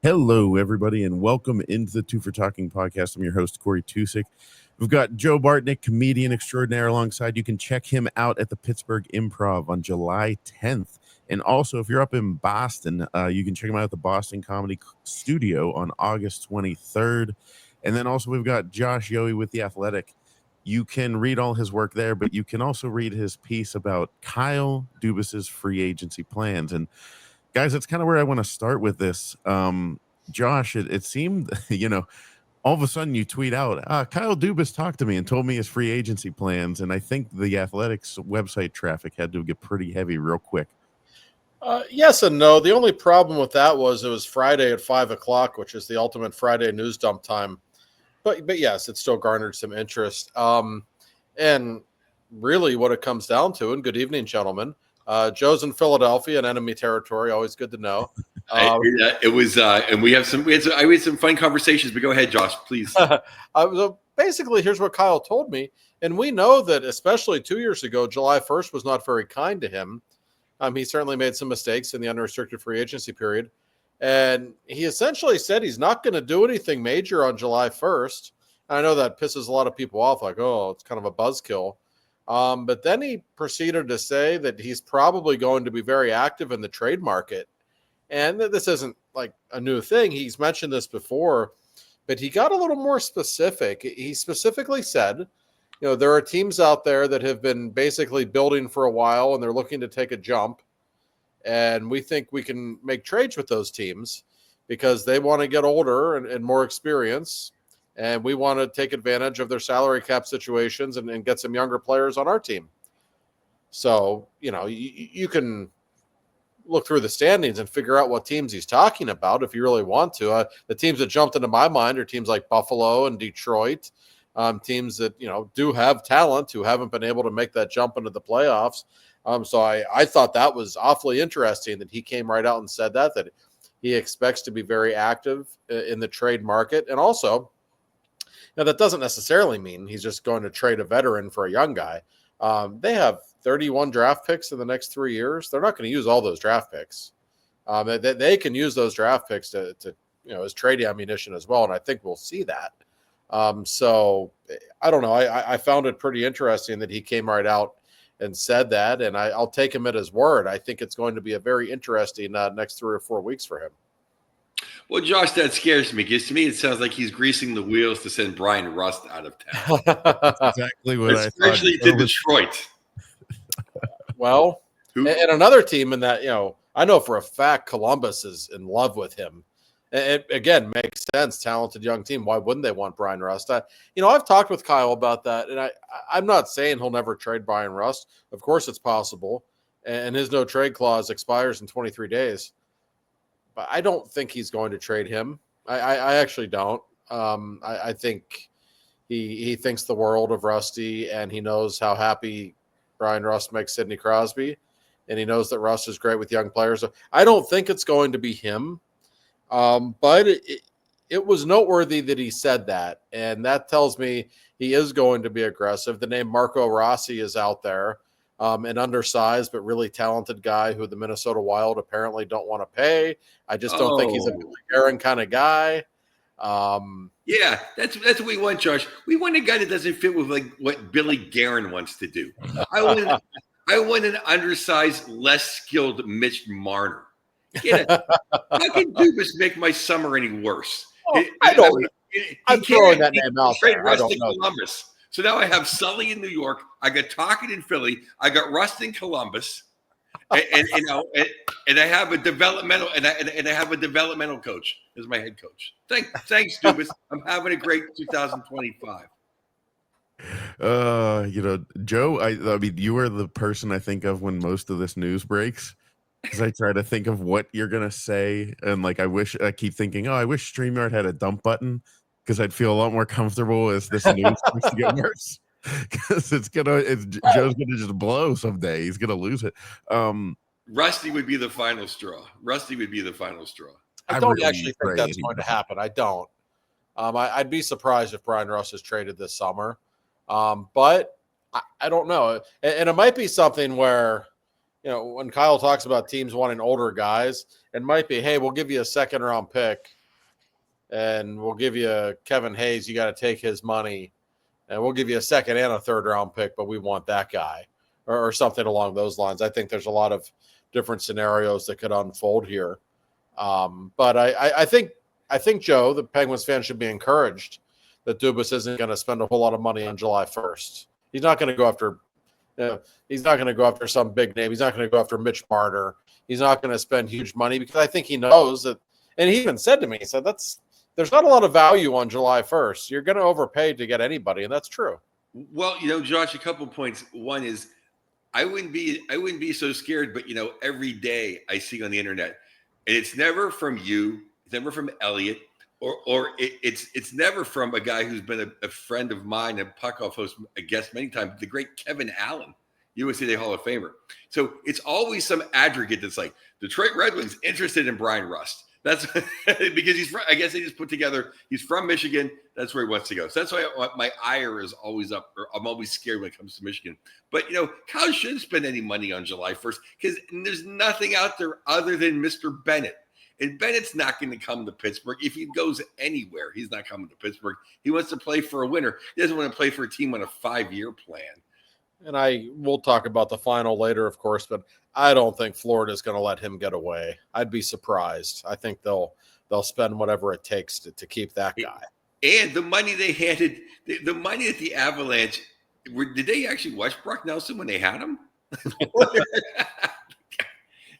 Hello, everybody, and welcome into the Two for Talking podcast. I'm your host, Corey Tusick. We've got Joe Bartnick, comedian extraordinaire, alongside. You can check him out at the Pittsburgh Improv on July 10th. And also, if you're up in Boston, you can check him out at the Boston Comedy Studio on August 23rd. And then also, we've got Josh Yohe with The Athletic. You can read all his work there, but you can also read his piece about Kyle Dubas's free agency plans. And guys, that's kind of where I want to start with this. Josh, it seemed, all of a sudden you tweet out, Kyle Dubas talked to me and told me his free agency plans. And I think the Athletics website traffic had to get pretty heavy real quick. Yes and no. The only problem with that was it was Friday at 5:00, which is the ultimate Friday news dump time. But yes, it still garnered some interest. And really what it comes down to, and good evening, gentlemen, Joe's in Philadelphia and enemy territory. Always good to know. It was, and we had some fun conversations. But go ahead, Josh, please. So basically, here's what Kyle told me, and we know that especially 2 years ago, July 1st was not very kind to him. He certainly made some mistakes in the unrestricted free agency period, and he essentially said he's not going to do anything major on July 1st. I know that pisses a lot of people off, like, oh, it's kind of a buzzkill. But then he proceeded to say that he's probably going to be very active in the trade market. And this isn't like a new thing. He's mentioned this before, but he got a little more specific. He specifically said, there are teams out there that have been basically building for a while and they're looking to take a jump. And we think we can make trades with those teams because they want to get older and more experience. And we want to take advantage of their salary cap situations and get some younger players on our team. So, you can look through the standings and figure out what teams he's talking about if you really want to. The teams that jumped into my mind are teams like Buffalo and Detroit, teams that, do have talent who haven't been able to make that jump into the playoffs. So I thought that was awfully interesting that he came right out and said that he expects to be very active in the trade market. And also, now, that doesn't necessarily mean he's just going to trade a veteran for a young guy. They have 31 draft picks in the next 3 years. They're not going to use all those draft picks. They can use those draft picks to as trade ammunition as well, and I think we'll see that. So I don't know. I found it pretty interesting that he came right out and said that, and I'll take him at his word. I think it's going to be a very interesting next 3 or 4 weeks for him. Well, Josh, that scares me because to me it sounds like he's greasing the wheels to send Brian Rust out of town. That's exactly what especially to Detroit. Well, and another team in that, I know for a fact Columbus is in love with him. It again makes sense. Talented young team. Why wouldn't they want Brian Rust? I've talked with Kyle about that, and I'm not saying he'll never trade Brian Rust. Of course, it's possible, and his no trade clause expires in 23 days. But I don't think he's going to trade him. I actually don't. I think he thinks the world of Rusty, and he knows how happy Brian Rust makes Sidney Crosby, and he knows that Rust is great with young players. So I don't think it's going to be him. But it was noteworthy that he said that, and that tells me he is going to be aggressive. The name Marco Rossi is out there. An undersized but really talented guy who the Minnesota Wild apparently don't want to pay. I just don't think he's a Billy Aaron kind of guy. Yeah, that's what we want, Josh. We want a guy that doesn't fit with like what Billy Guerin wants to do. I want an undersized, less skilled Mitch Marner. How can Dubas make my summer any worse? I'm throwing that name out there. I don't know. Columbus. So now I have Sully in New York. I got Tocchet in Philly. I got Rust in Columbus, and I have a developmental and I have a developmental coach as my head coach. Thanks, Dubas. I'm having a great 2025. Joe, I mean, you are the person I think of when most of this news breaks, because I try to think of what you're gonna say, and I keep thinking, I wish StreamYard had a dump button, because I'd feel a lot more comfortable as this news starts to get worse. Because Joe's gonna just blow someday. He's gonna lose it. Rusty would be the final straw. I don't actually think that's going to happen. I don't. I'd be surprised if Brian Rust is traded this summer. But I don't know. And it might be something where, when Kyle talks about teams wanting older guys, it might be, hey, we'll give you a second-round pick, and we'll give you Kevin Hayes. You got to take his money, and we'll give you a second and a third-round pick, but we want that guy, or something along those lines. I think there's a lot of different scenarios that could unfold here. But I think, Joe, the Penguins fans should be encouraged that Dubas isn't going to spend a whole lot of money on July 1st. He's not going to go after he's not going to go after some big name. He's not going to go after Mitch Marner. He's not going to spend huge money because I think he knows that. And he even said to me, he said, there's not a lot of value on July 1st. You're going to overpay to get anybody, and that's true. Well, Josh, a couple points. One is I wouldn't be so scared, but every day I see on the internet, and it's never from you, it's never from Elliot, or it's never from a guy who's been a friend of mine, a Puckoff host, a guest many times, the great Kevin Allen, USA Today Hall of Famer. So it's always some aggregate that's like Detroit Red Wings interested in Brian Rust. That's because he's from, I guess they just put together, he's from Michigan. That's where he wants to go. So that's why my ire is always up, or I'm always scared when it comes to Michigan. But, Kyle shouldn't spend any money on July 1st because there's nothing out there other than Mr. Bennett. And Bennett's not going to come to Pittsburgh. If he goes anywhere, he's not coming to Pittsburgh. He wants to play for a winner. He doesn't want to play for a team on a 5-year plan. And we'll talk about the final later, of course, but I don't think Florida's going to let him get away. I'd be surprised. I think they'll spend whatever it takes to keep that guy. And the money they handed, the money at the Avalanche, did they actually watch Brock Nelson when they had him?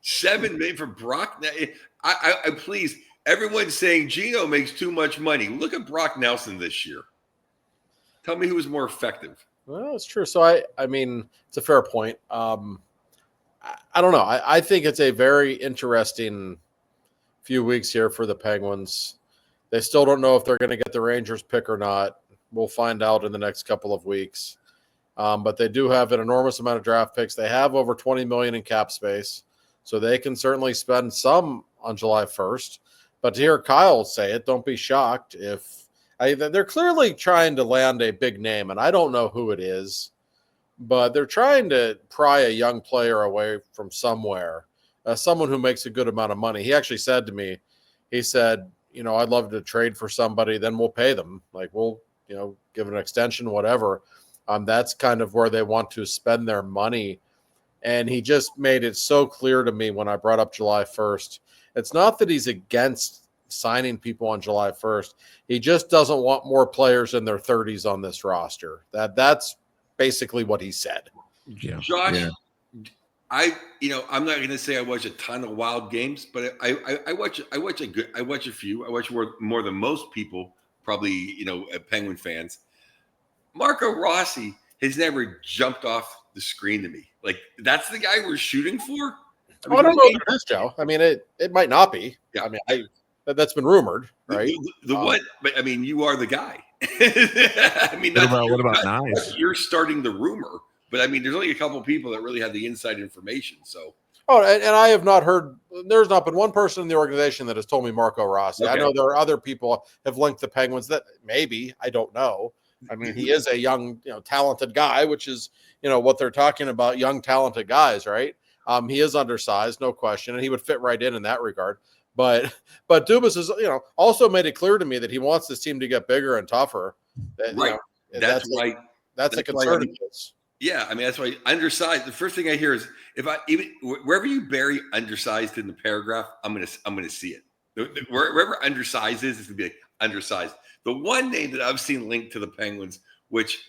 $7 million for Brock. I please, everyone's saying Gino makes too much money. Look at Brock Nelson this year. Tell me who was more effective. Well, it's true. So I mean, it's a fair point. I don't know. I think it's a very interesting few weeks here for the Penguins. They still don't know if they're going to get the Rangers pick or not. We'll find out in the next couple of weeks. But they do have an enormous amount of draft picks. They have over $20 million in cap space, so they can certainly spend some on July 1st. But to hear Kyle say it, don't be shocked if they're clearly trying to land a big name, and I don't know who it is, but they're trying to pry a young player away from somewhere, someone who makes a good amount of money. He actually said to me, he said, I'd love to trade for somebody, then we'll pay them. Like, we'll, give an extension, whatever. That's kind of where they want to spend their money. And he just made it so clear to me when I brought up July 1st. It's not that he's against signing people on July 1st. He just doesn't want more players in their 30s on this roster. That's basically what he said. Yeah. Josh, yeah. I'm not going to say I watch a ton of Wild games, but I watch a few. I watch more than most people, probably, Penguin fans. Marco Rossi has never jumped off the screen to me. Like, that's the guy we're shooting for? I don't know if it is, Joe. I mean, it might not be. Yeah. I mean, that's been rumored, right? What? But I mean, you are the guy. I mean, what about Nice? You're starting the rumor, but I mean, there's only a couple of people that really have the inside information. So, and I have not heard. There's not been one person in the organization that has told me Marco Rossi. Okay. I know there are other people have linked the Penguins that maybe, I don't know. I mean, he is a young, talented guy, which is, what they're talking about, young, talented guys, right? He is undersized, no question, and he would fit right in that regard. But Dubas has, also made it clear to me that he wants this team to get bigger and tougher. Right. That's a concern of his. Yeah, I mean, that's why undersized. The first thing I hear is even wherever you bury undersized in the paragraph, I'm gonna see it. Wherever undersized is, it's gonna be like undersized. The one name that I've seen linked to the Penguins, which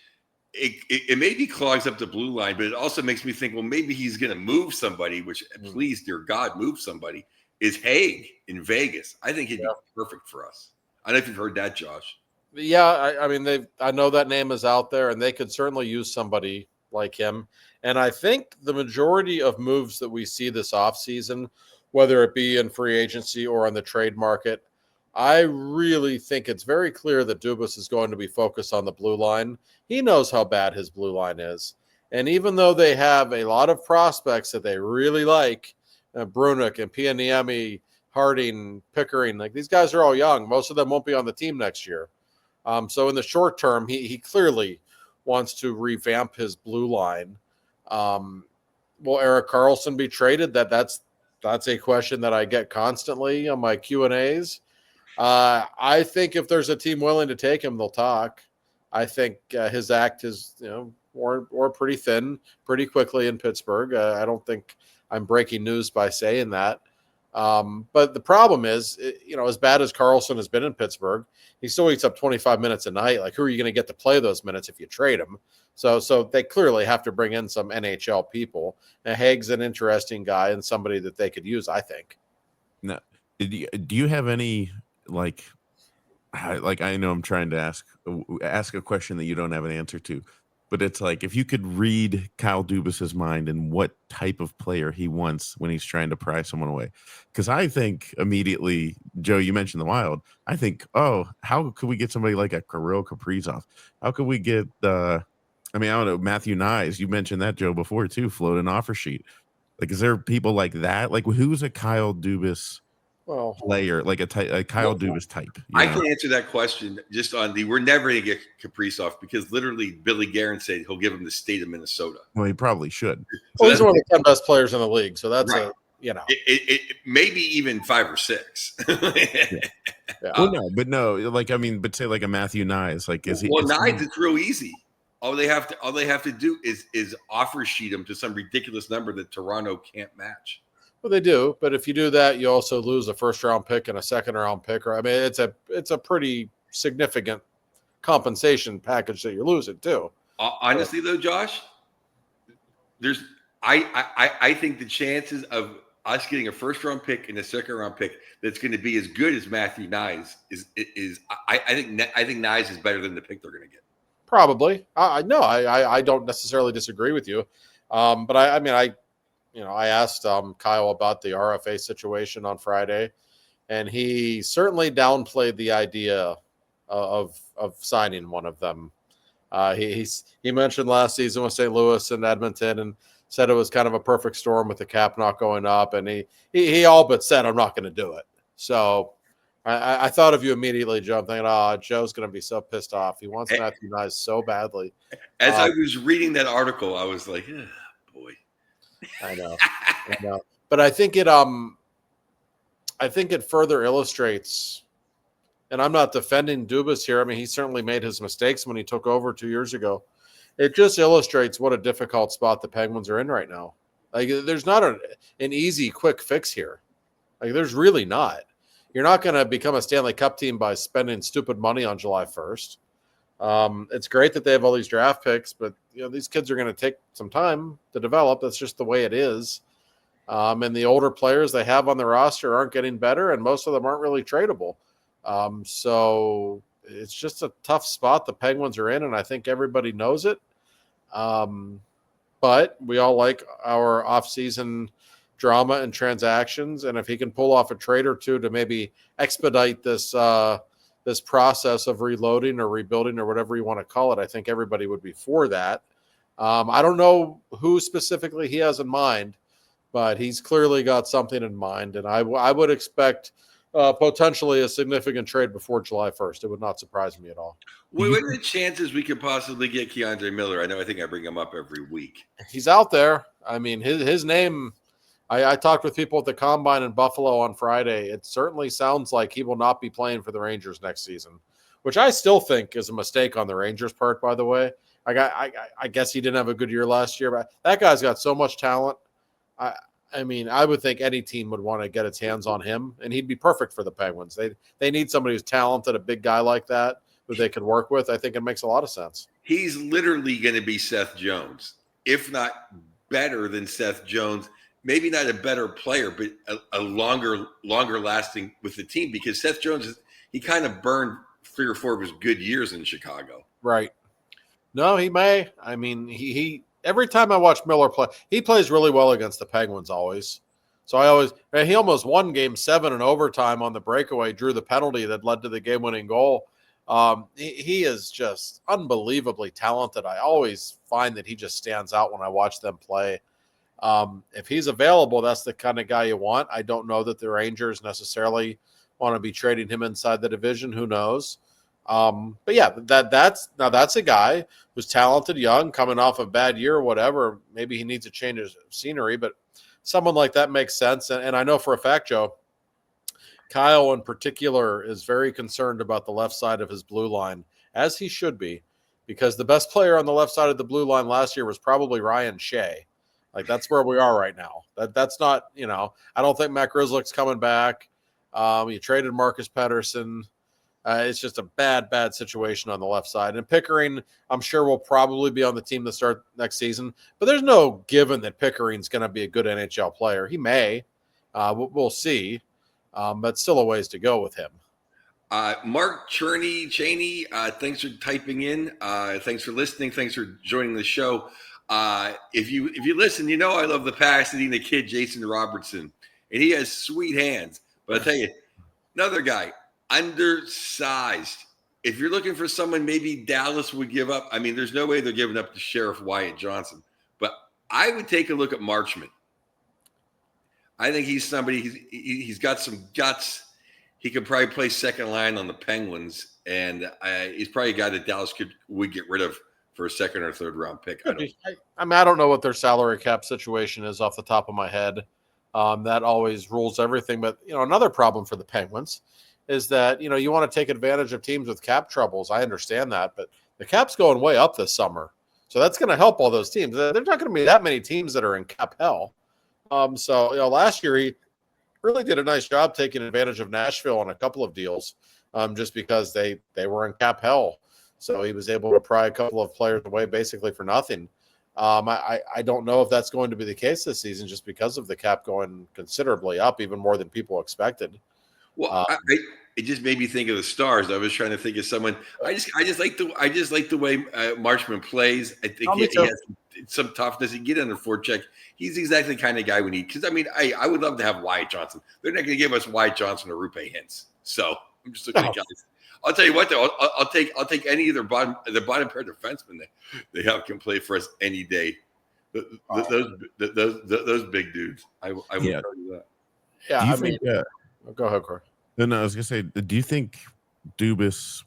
it maybe clogs up the blue line, but it also makes me think, well, maybe he's going to move somebody, which please, dear God, move somebody, is Haig in Vegas. I think he'd be perfect for us. I don't know if you've heard that, Josh. Yeah, I mean, I know that name is out there, and they could certainly use somebody like him. And I think the majority of moves that we see this offseason, whether it be in free agency or on the trade market, I really think it's very clear that Dubas is going to be focused on the blue line. He knows how bad his blue line is. And even though they have a lot of prospects that they really like, Brunick and Pianiemi, Harding, Pickering, like these guys are all young. Most of them won't be on the team next year. So in the short term, he clearly wants to revamp his blue line. will Erik Karlsson be traded? That's a question that I get constantly on my Q&As. I think if there's a team willing to take him, they'll talk. I think his act is, wore pretty thin pretty quickly in Pittsburgh. I don't think I'm breaking news by saying that. But the problem is, as bad as Karlsson has been in Pittsburgh, he still eats up 25 minutes a night. Like, who are you going to get to play those minutes if you trade him? So they clearly have to bring in some NHL people. And Haig's an interesting guy and somebody that they could use, I think. Now, do you have any I know I'm trying to ask a question that you don't have an answer to, but it's like, if you could read Kyle Dubas's mind and what type of player he wants when he's trying to pry someone away. Because I think immediately, Joe, you mentioned the Wild. I think, how could we get somebody like a Kirill Kaprizov? How could we get I don't know, Matthew Nyes. You mentioned that, Joe, before too, float an offer sheet. Like, is there people like that? Like, who's a Kyle Dubas player, like a Kyle Dubas type? I can answer that question just on we're never going to get Kaprizov, because literally Billy Guerin said he'll give him the state of Minnesota. Well, he probably should. So he's one of the 10 best players in the league. So that's right. It maybe even 5 or 6. But say like a Matthew Nyes. Like, is he? Well, Nyes, it's real easy. All they have to do is offer sheet him to some ridiculous number that Toronto can't match. Well, they do, but if you do that, you also lose a first-round pick and a second-round pick. It's a pretty significant compensation package that you're losing too. Honestly, though, Josh, I think the chances of us getting a first-round pick and a second-round pick that's going to be as good as Matthew Nyes is I think Nyes is better than the pick they're going to get. Probably. I don't necessarily disagree with you, but I asked Kyle about the RFA situation on Friday, and he certainly downplayed the idea of signing one of them. He mentioned last season with St. Louis and Edmonton, and said it was kind of a perfect storm with the cap not going up, and he all but said, "I'm not going to do it." So I thought of you immediately, Joe. I'm thinking, Joe's going to be so pissed off. He wants Matthew Nyes so badly. As I was reading that article, I was like, boy. I know. But I think it further illustrates, and I'm not defending Dubas here. I mean, he certainly made his mistakes when he took over 2 years ago. It just illustrates what a difficult spot the Penguins are in right now. Like, there's not an easy, quick fix here. Like, there's really not. You're not going to become a Stanley Cup team by spending stupid money on July 1st. It's great that they have all these draft picks, but these kids are going to take some time to develop. That's just the way it is. And the older players they have on the roster aren't getting better, and most of them aren't really tradable. So it's just a tough spot the Penguins are in, and I think everybody knows it. But we all like our offseason drama and transactions, and if he can pull off a trade or two to maybe expedite this process of reloading or rebuilding or whatever you want to call it, I think everybody would be for that. I don't know who specifically he has in mind, but he's clearly got something in mind, and I would expect potentially a significant trade before July 1st. It would not surprise me at all. What are the chances we could possibly get Keandre Miller? I think I bring him up every week. He's out there. I mean, his name – I talked with people at the Combine in Buffalo on Friday. It certainly sounds like he will not be playing for the Rangers next season, which I still think is a mistake on the Rangers' part, by the way. I guess he didn't have a good year last year, but that guy's got so much talent. I mean, I would think any team would want to get its hands on him, and he'd be perfect for the Penguins. They need somebody who's talented, a big guy like that, who they could work with. I think it makes a lot of sense. He's literally going to be Seth Jones, if not better than Seth Jones. Maybe not a better player, but a longer lasting with the team, because Seth Jones, he kind of burned 3 or 4 of his good years in Chicago. Right. No, he may. I mean, he every time I watch Miller play, he plays really well against the Penguins always. So he almost won game 7 in overtime on the breakaway, drew the penalty that led to the game-winning goal. He is just unbelievably talented. I always find that he just stands out when I watch them play. If he's available, that's the kind of guy you want. I don't know that the Rangers necessarily want to be trading him inside the division. Who knows? But yeah, that's a guy who's talented, young, coming off a bad year or whatever. Maybe he needs a change of scenery, but someone like that makes sense. And I know for a fact, Joe, Kyle in particular is very concerned about the left side of his blue line, as he should be, because the best player on the left side of the blue line last year was probably Ryan Shea. Like, that's where we are right now. That's not, I don't think Matt Grzelcyk's coming back. You traded Marcus Pettersson. It's just a bad situation on the left side. And Pickering, I'm sure, will probably be on the team to start next season. But there's no given that Pickering's going to be a good NHL player. He may. We'll see. But still a ways to go with him. Mark Cheney, thanks for typing in. Thanks for listening. Thanks for joining the show. If you listen, I love the Pasadena kid, Jason Robertson. And he has sweet hands. But I'll tell you, another guy, undersized. If you're looking for someone maybe Dallas would give up, I mean, there's no way they're giving up to Sheriff Wyatt Johnson. But I would take a look at Marchment. I think he's somebody, he's got some guts. He could probably play second line on the Penguins, and he's probably a guy that Dallas would get rid of for a second or third round pick. I don't know what their salary cap situation is off the top of my head. That always rules everything. But, another problem for the Penguins is that, you want to take advantage of teams with cap troubles. I understand that, but the cap's going way up this summer. So that's going to help all those teams. There's not going to be that many teams that are in cap hell. So, last year he really did a nice job taking advantage of Nashville on a couple of deals, just because they were in cap hell. So he was able to pry a couple of players away basically for nothing. I don't know if that's going to be the case this season, just because of the cap going considerably up, even more than people expected. Well, it just made me think of the Stars. I was trying to think of someone. I just like the way Marchment plays. I think he has some toughness. He can get under forecheck. He's exactly the kind of guy we need. Because I would love to have Wyatt Johnson. They're not going to give us Wyatt Johnson or Rupe Hintz. So I'm just looking at guys. I'll tell you what, though. I'll take any of the bottom pair defensemen they have can play for us any day. Those big dudes. I will tell you that. Yeah, I mean, go ahead, Corey. No, I was gonna say, do you think Dubas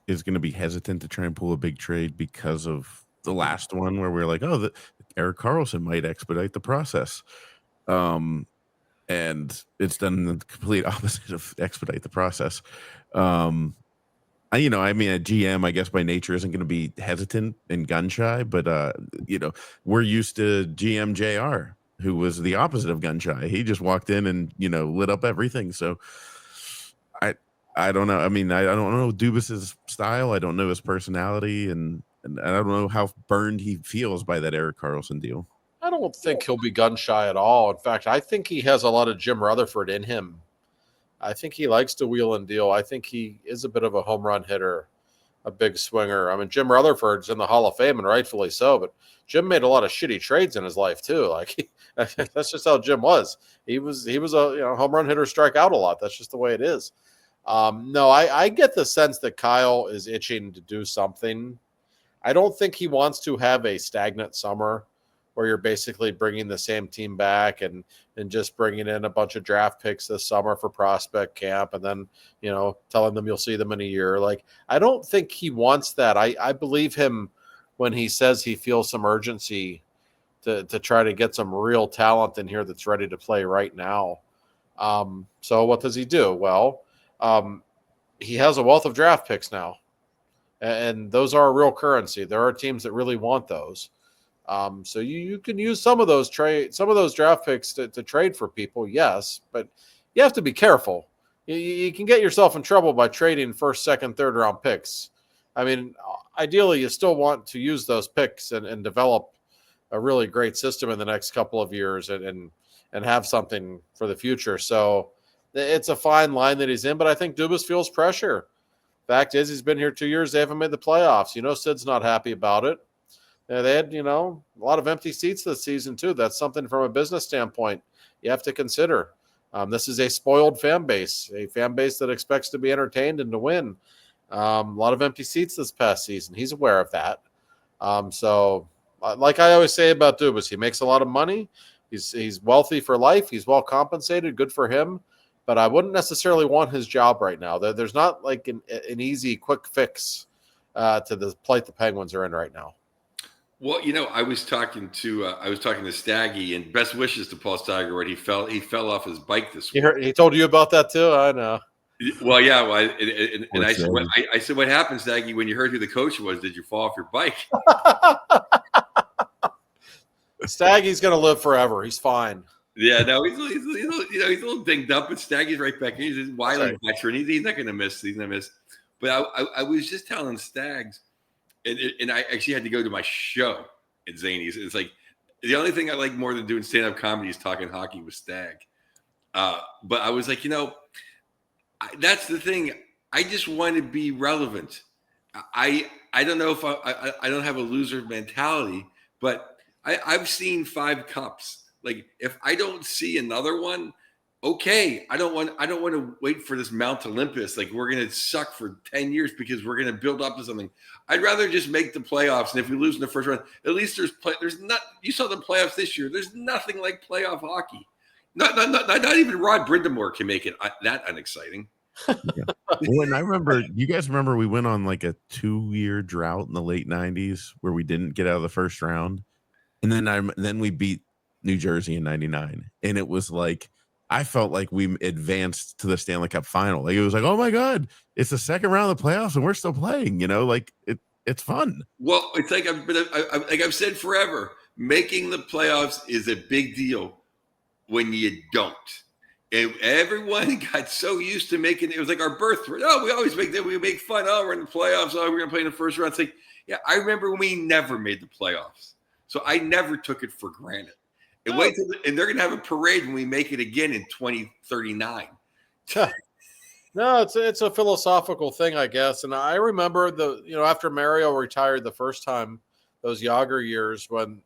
is going to be hesitant to try and pull a big trade because of the last one where we're like, Erik Karlsson might expedite the process, and it's done the complete opposite of expedite the process. A GM, I guess by nature isn't going to be hesitant and gun shy, but we're used to GM JR, who was the opposite of gun shy. He just walked in and lit up everything. So I don't know. I mean, I don't know Dubas's style. I don't know his personality, and I don't know how burned he feels by that Erik Karlsson deal. I don't think he'll be gun shy at all. In fact, I think he has a lot of Jim Rutherford in him. I think he likes to wheel and deal. I think he is a bit of a home run hitter, a big swinger. I mean, Jim Rutherford's in the Hall of Fame, and rightfully so, but Jim made a lot of shitty trades in his life too. Like, that's just how Jim was. He was a home run hitter, strike out a lot. That's just the way it is. No, I get the sense that Kyle is itching to do something. I don't think he wants to have a stagnant summer where you're basically bringing the same team back and just bringing in a bunch of draft picks this summer for prospect camp and then, telling them you'll see them in a year. Like, I don't think he wants that. I believe him when he says he feels some urgency to try to get some real talent in here that's ready to play right now. So what does he do? Well, he has a wealth of draft picks now, and those are a real currency. There are teams that really want those. So you can use some of those draft picks to trade for people, yes, but you have to be careful. You can get yourself in trouble by trading first, second, third round picks. I mean, ideally, you still want to use those picks and develop a really great system in the next couple of years and have something for the future. So it's a fine line that he's in, but I think Dubas feels pressure. Fact is, he's been here 2 years. They haven't made the playoffs. Sid's not happy about it. They had, a lot of empty seats this season too. That's something from a business standpoint you have to consider. This is a spoiled fan base, a fan base that expects to be entertained and to win. A lot of empty seats this past season. He's aware of that. So like I always say about Dubas, he makes a lot of money. He's wealthy for life. He's well compensated. Good for him. but I wouldn't necessarily want his job right now. There's not like an easy, quick fix to the plight the Penguins are in right now. Well, I was talking to Staggy, and best wishes to Paul Steiger. He fell off his bike this week. He told you about that too. I know. Well, yeah. Well, and I said, what happened, Staggy, when you heard who the coach was? Did you fall off your bike? Staggy's going to live forever. He's fine. Yeah, no, he's a little dinged up, but Staggy's right back. He's a wily veteran. He's not going to miss. He's not going to miss. But I was just telling Stags, and I actually had to go to my show at Zany's. It's like the only thing I like more than doing stand-up comedy is talking hockey with Stag. But I was like, that's the thing. I just want to be relevant. I don't know if I don't have a loser mentality, but I've seen 5 cups. Like, if I don't see another one, okay. I don't want to wait for this Mount Olympus. Like, we're going to suck for 10 years because we're going to build up to something. I'd rather just make the playoffs. And if we lose in the first round, at least you saw the playoffs this year. There's nothing like playoff hockey. Not even Rod Brindamore can make it that unexciting. Yeah. Well, and you guys remember we went on like a 2-year drought in the late 90s where we didn't get out of the first round. And then we beat New Jersey in 99. And it was like, I felt like we advanced to the Stanley Cup Final. Like, it was like, oh my God, it's the second round of the playoffs and we're still playing, like it's fun. Well, it's like I've said forever, making the playoffs is a big deal when you don't. And everyone got so used to making it was like our birthright. Oh, we always make fun. Oh, we're in the playoffs. Oh, we're going to play in the first round. It's like, yeah, I remember when we never made the playoffs. So I never took it for granted. And and they're going to have a parade when we make it again in 2039. No, it's a philosophical thing, I guess. And I remember after Mario retired the first time, those Yager years when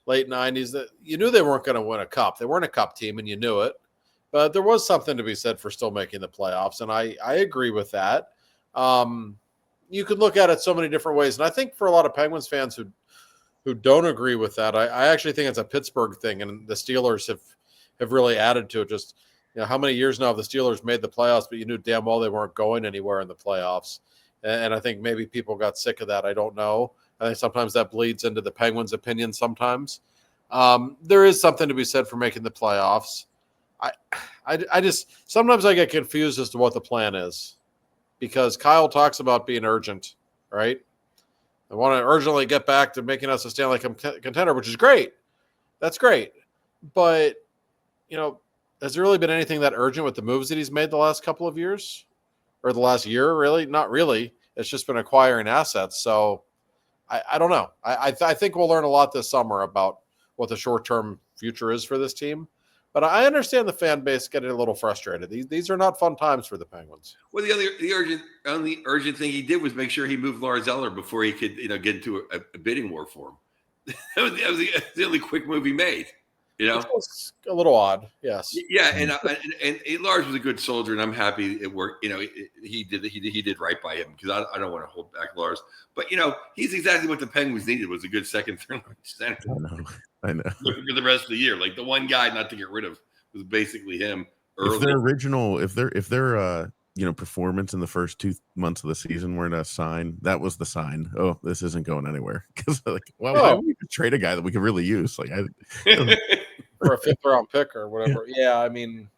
late 90s, that you knew they weren't going to win a cup. They weren't a cup team, and you knew it. But there was something to be said for still making the playoffs, and I agree with that. You could look at it so many different ways, and I think for a lot of Penguins fans who don't agree with that, I actually think it's a Pittsburgh thing, and the Steelers have really added to it. Just how many years now have the Steelers made the playoffs, but you knew damn well they weren't going anywhere in the playoffs, and I think maybe people got sick of that. I don't know. I think sometimes that bleeds into the Penguins' opinion. Sometimes there is something to be said for making the playoffs. I just sometimes I get confused as to what the plan is, because Kyle talks about being urgent, right? I want to urgently get back to making us a Stanley Cup contender, which is great. That's great. But, has there really been anything that urgent with the moves that he's made the last couple of years? Or the last year, really? Not really. It's just been acquiring assets. So, I don't know. I think we'll learn a lot this summer about what the short-term future is for this team. But I understand the fan base getting a little frustrated. These are not fun times for the Penguins. Well, the only urgent thing he did was make sure he moved Lars Eller before he could, get into a bidding war for him. that was the only quick move he made. Which was a little odd, yes. Yeah, and Lars was a good soldier, and I'm happy it worked. He did right by him, because I don't want to hold back Lars. But he's exactly what the Penguins needed, was a good second, third line center. I know. For the rest of the year, like the one guy not to get rid of was basically him. Early. If their performance in the first 2 months of the season weren't a sign, that was the sign. Oh, this isn't going anywhere. Because why would we trade a guy that we could really use? Like for a 5th round pick or whatever. Yeah, I mean,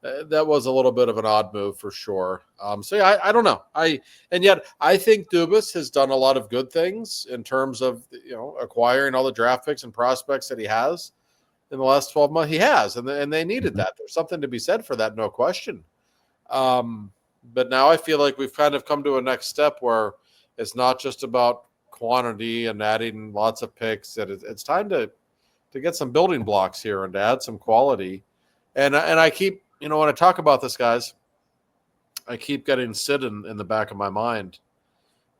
that was a little bit of an odd move for sure. I don't know. And yet I think Dubas has done a lot of good things in terms of acquiring all the draft picks and prospects that he has in the last 12 months. He has, and they needed that. There's something to be said for that, no question. But now I feel like we've kind of come to a next step where it's not just about quantity and adding lots of picks. That it's time to get some building blocks here and to add some quality. And I keep, when I talk about this, guys, I keep getting Sid in the back of my mind.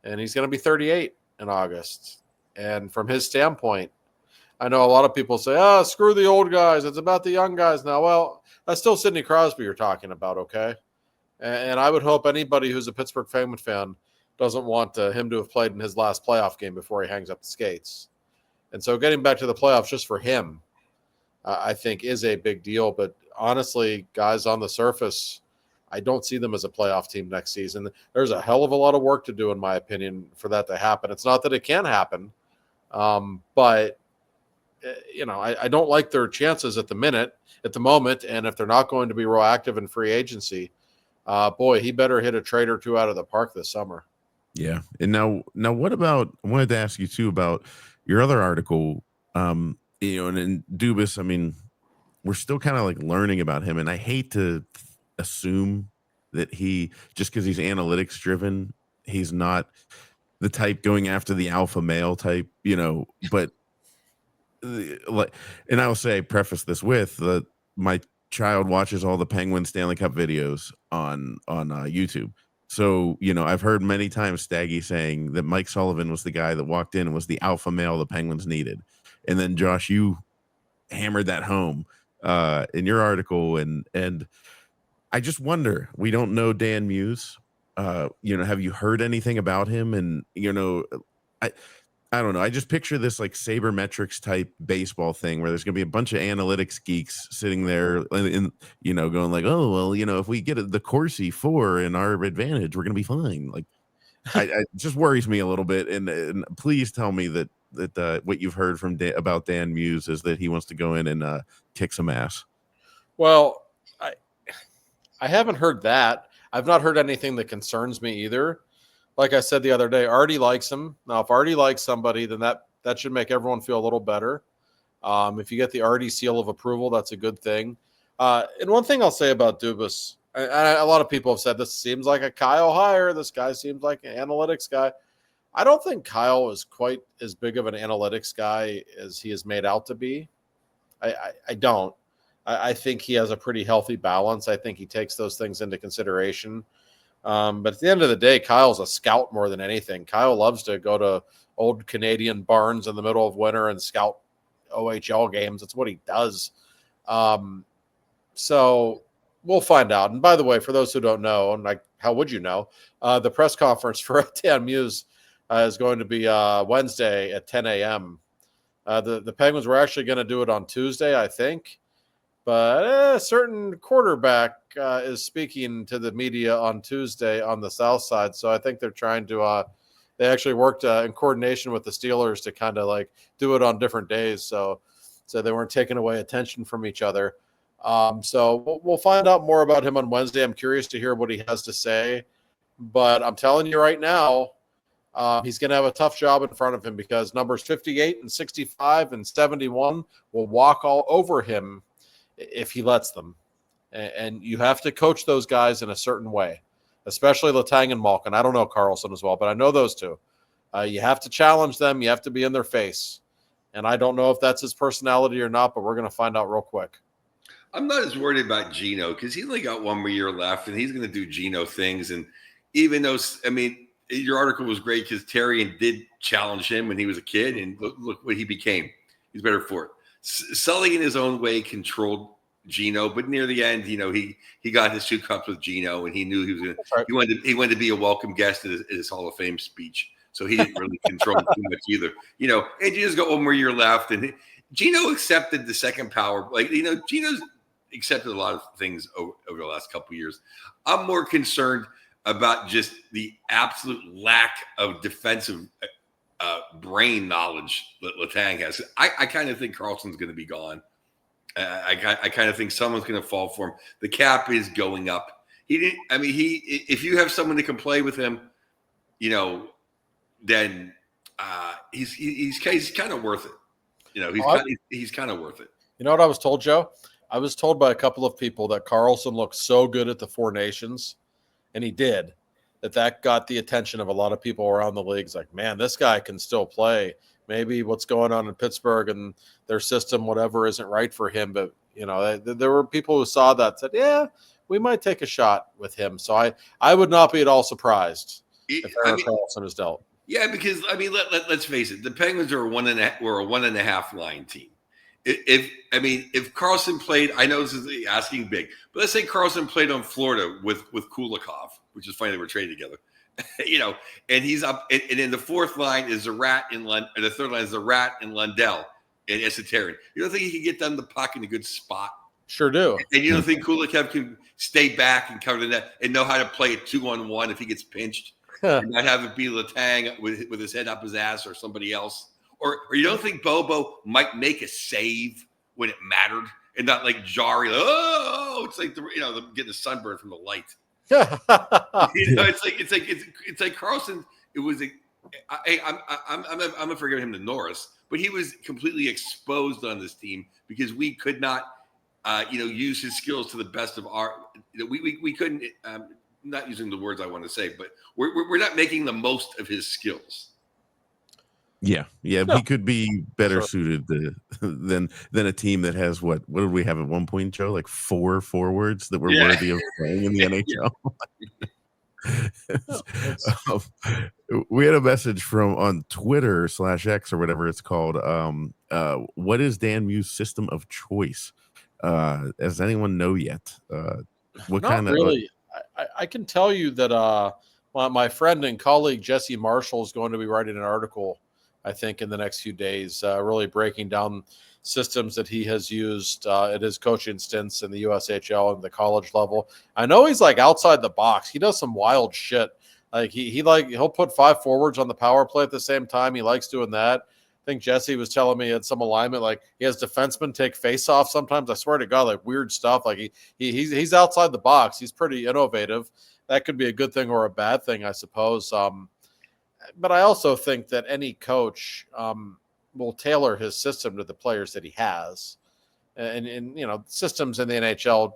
And he's going to be 38 in August. And from his standpoint, I know a lot of people say, screw the old guys. It's about the young guys now. Well, that's still Sidney Crosby you're talking about, okay? And I would hope anybody who's a Pittsburgh Penguin fan doesn't want him to have played in his last playoff game before he hangs up the skates. And so getting back to the playoffs just for him I think is a big deal. But honestly, guys, on the surface, I don't see them as a playoff team next season. There's a hell of a lot of work to do, in my opinion, for that to happen. It's not that it can happen, but I don't like their chances at the moment. And if they're not going to be real active in free agency, boy, he better hit a trade or two out of the park this summer. Yeah. And now what about, I wanted to ask you too about your other article, and in Dubas, I mean, we're still kind of like learning about him. And I hate to assume that just because he's analytics driven, he's not the type going after the alpha male type, but and I will say, preface this with my child watches all the Penguin Stanley Cup videos on YouTube. So, I've heard many times Staggy saying that Mike Sullivan was the guy that walked in and was the alpha male the Penguins needed. And then Josh, you hammered that home in your article. And I just wonder, we don't know Dan Muse. Have you heard anything about him? And, I don't know. I just picture this like sabermetrics type baseball thing where there's going to be a bunch of analytics geeks sitting there and going like, oh, well, if we get the Corsi 4 in our advantage, we're going to be fine. Like, it just worries me a little bit. And please tell me that what you've heard from about Dan Muse is that he wants to go in and kick some ass. Well, I haven't heard that. I've not heard anything that concerns me either. Like I said the other day, Artie likes him. Now, if Artie likes somebody, then that should make everyone feel a little better. If you get the Artie seal of approval, that's a good thing. And one thing I'll say about Dubas, a lot of people have said this seems like a Kyle hire. This guy seems like an analytics guy. I don't think Kyle is quite as big of an analytics guy as he is made out to be. I don't. I think he has a pretty healthy balance. I think he takes those things into consideration. But at the end of the day, Kyle's a scout more than anything. Kyle loves to go to old Canadian barns in the middle of winter and scout OHL games. That's what he does. So we'll find out. And by the way, for those who don't know, and how would you know, the press conference for Dan Muse is going to be Wednesday at 10 a.m. The Penguins were actually going to do it on Tuesday, I think. But a certain quarterback is speaking to the media on Tuesday on the South Side. So I think they're trying to they actually worked in coordination with the Steelers to kind of like do it on different days. So they weren't taking away attention from each other. So we'll find out more about him on Wednesday. I'm curious to hear what he has to say. But I'm telling you right now, he's going to have a tough job in front of him because numbers 58 and 65 and 71 will walk all over him if he lets them. And you have to coach those guys in a certain way, especially Letang and Malkin. I don't know Carlson as well, but I know those two. You have to challenge them. You have to be in their face. And I don't know if that's his personality or not, but we're going to find out real quick. I'm not as worried about Gino because he only got one more year left, and he's going to do Gino things. And even though, your article was great because Terrian did challenge him when he was a kid, and look what he became. He's better for it. Sully in his own way controlled Gino, but near the end, he got his 2 cups with Gino, and he knew he was going to. He wanted to be a welcome guest at his Hall of Fame speech, so he didn't really control him too much either. And Gino's got one more year left, and Gino accepted the second power. Gino's accepted a lot of things over the last couple of years. I'm more concerned about just the absolute lack of defensive brain knowledge that Letang has. I kind of think Carlson's going to be gone. I kind of think someone's going to fall for him. The cap is going up. If you have someone that can play with him, then he's kind of worth it. He's kind of worth it. You know what I was told, Joe? I was told by a couple of people that Carlson looked so good at the Four Nations, and he did, that got the attention of a lot of people around the league. It's like, man, this guy can still play. Maybe what's going on in Pittsburgh and their system, whatever, isn't right for him. But, there were people who saw that said, yeah, we might take a shot with him. So I would not be at all surprised if Erik Karlsson is dealt. Yeah, because, let's face it. The Penguins are a 1.5 line team. If Karlsson played, I know this is asking big, but let's say Karlsson played on Florida with Kulikov, which is funny they were traded together, and he's up, and in the fourth line is the third line is the Rat and Lundell, and Esoteric. You don't think he can get down the puck in a good spot? Sure do. And you don't think Kulikov can stay back and cover the net and know how to play it 2-on-1 if he gets pinched? And not have it be Letang with his head up his ass or somebody else? Or you don't think Bobo might make a save when it mattered and not like jarring? Oh, it's like getting a sunburn from the light. It's like Carlson. It was I'm gonna forgive him to Norris, but he was completely exposed on this team because we could not, use his skills to the best of our. We couldn't. Not using the words I want to say, but we're not making the most of his skills. Yeah, no. He could be better suited than a team that has what did we have at one point, Joe? Like 4 forwards that were worthy of playing in the NHL. We had a message from on Twitter /X or whatever it's called. What is Dan Muse's system of choice? Does anyone know yet? What Not kind of really? I can tell you that my friend and colleague Jesse Marshall is going to be writing an article, I think, in the next few days, really breaking down systems that he has used at his coaching stints in the USHL and the college level. I know he's like outside the box. He does some wild shit. Like he'll put 5 forwards on the power play at the same time. He likes doing that. I think Jesse was telling me at some alignment, like he has defensemen take face-off sometimes. I swear to God, like weird stuff. Like he's outside the box. He's pretty innovative. That could be a good thing or a bad thing, I suppose. But I also think that any coach will tailor his system to the players that he has. And systems in the NHL,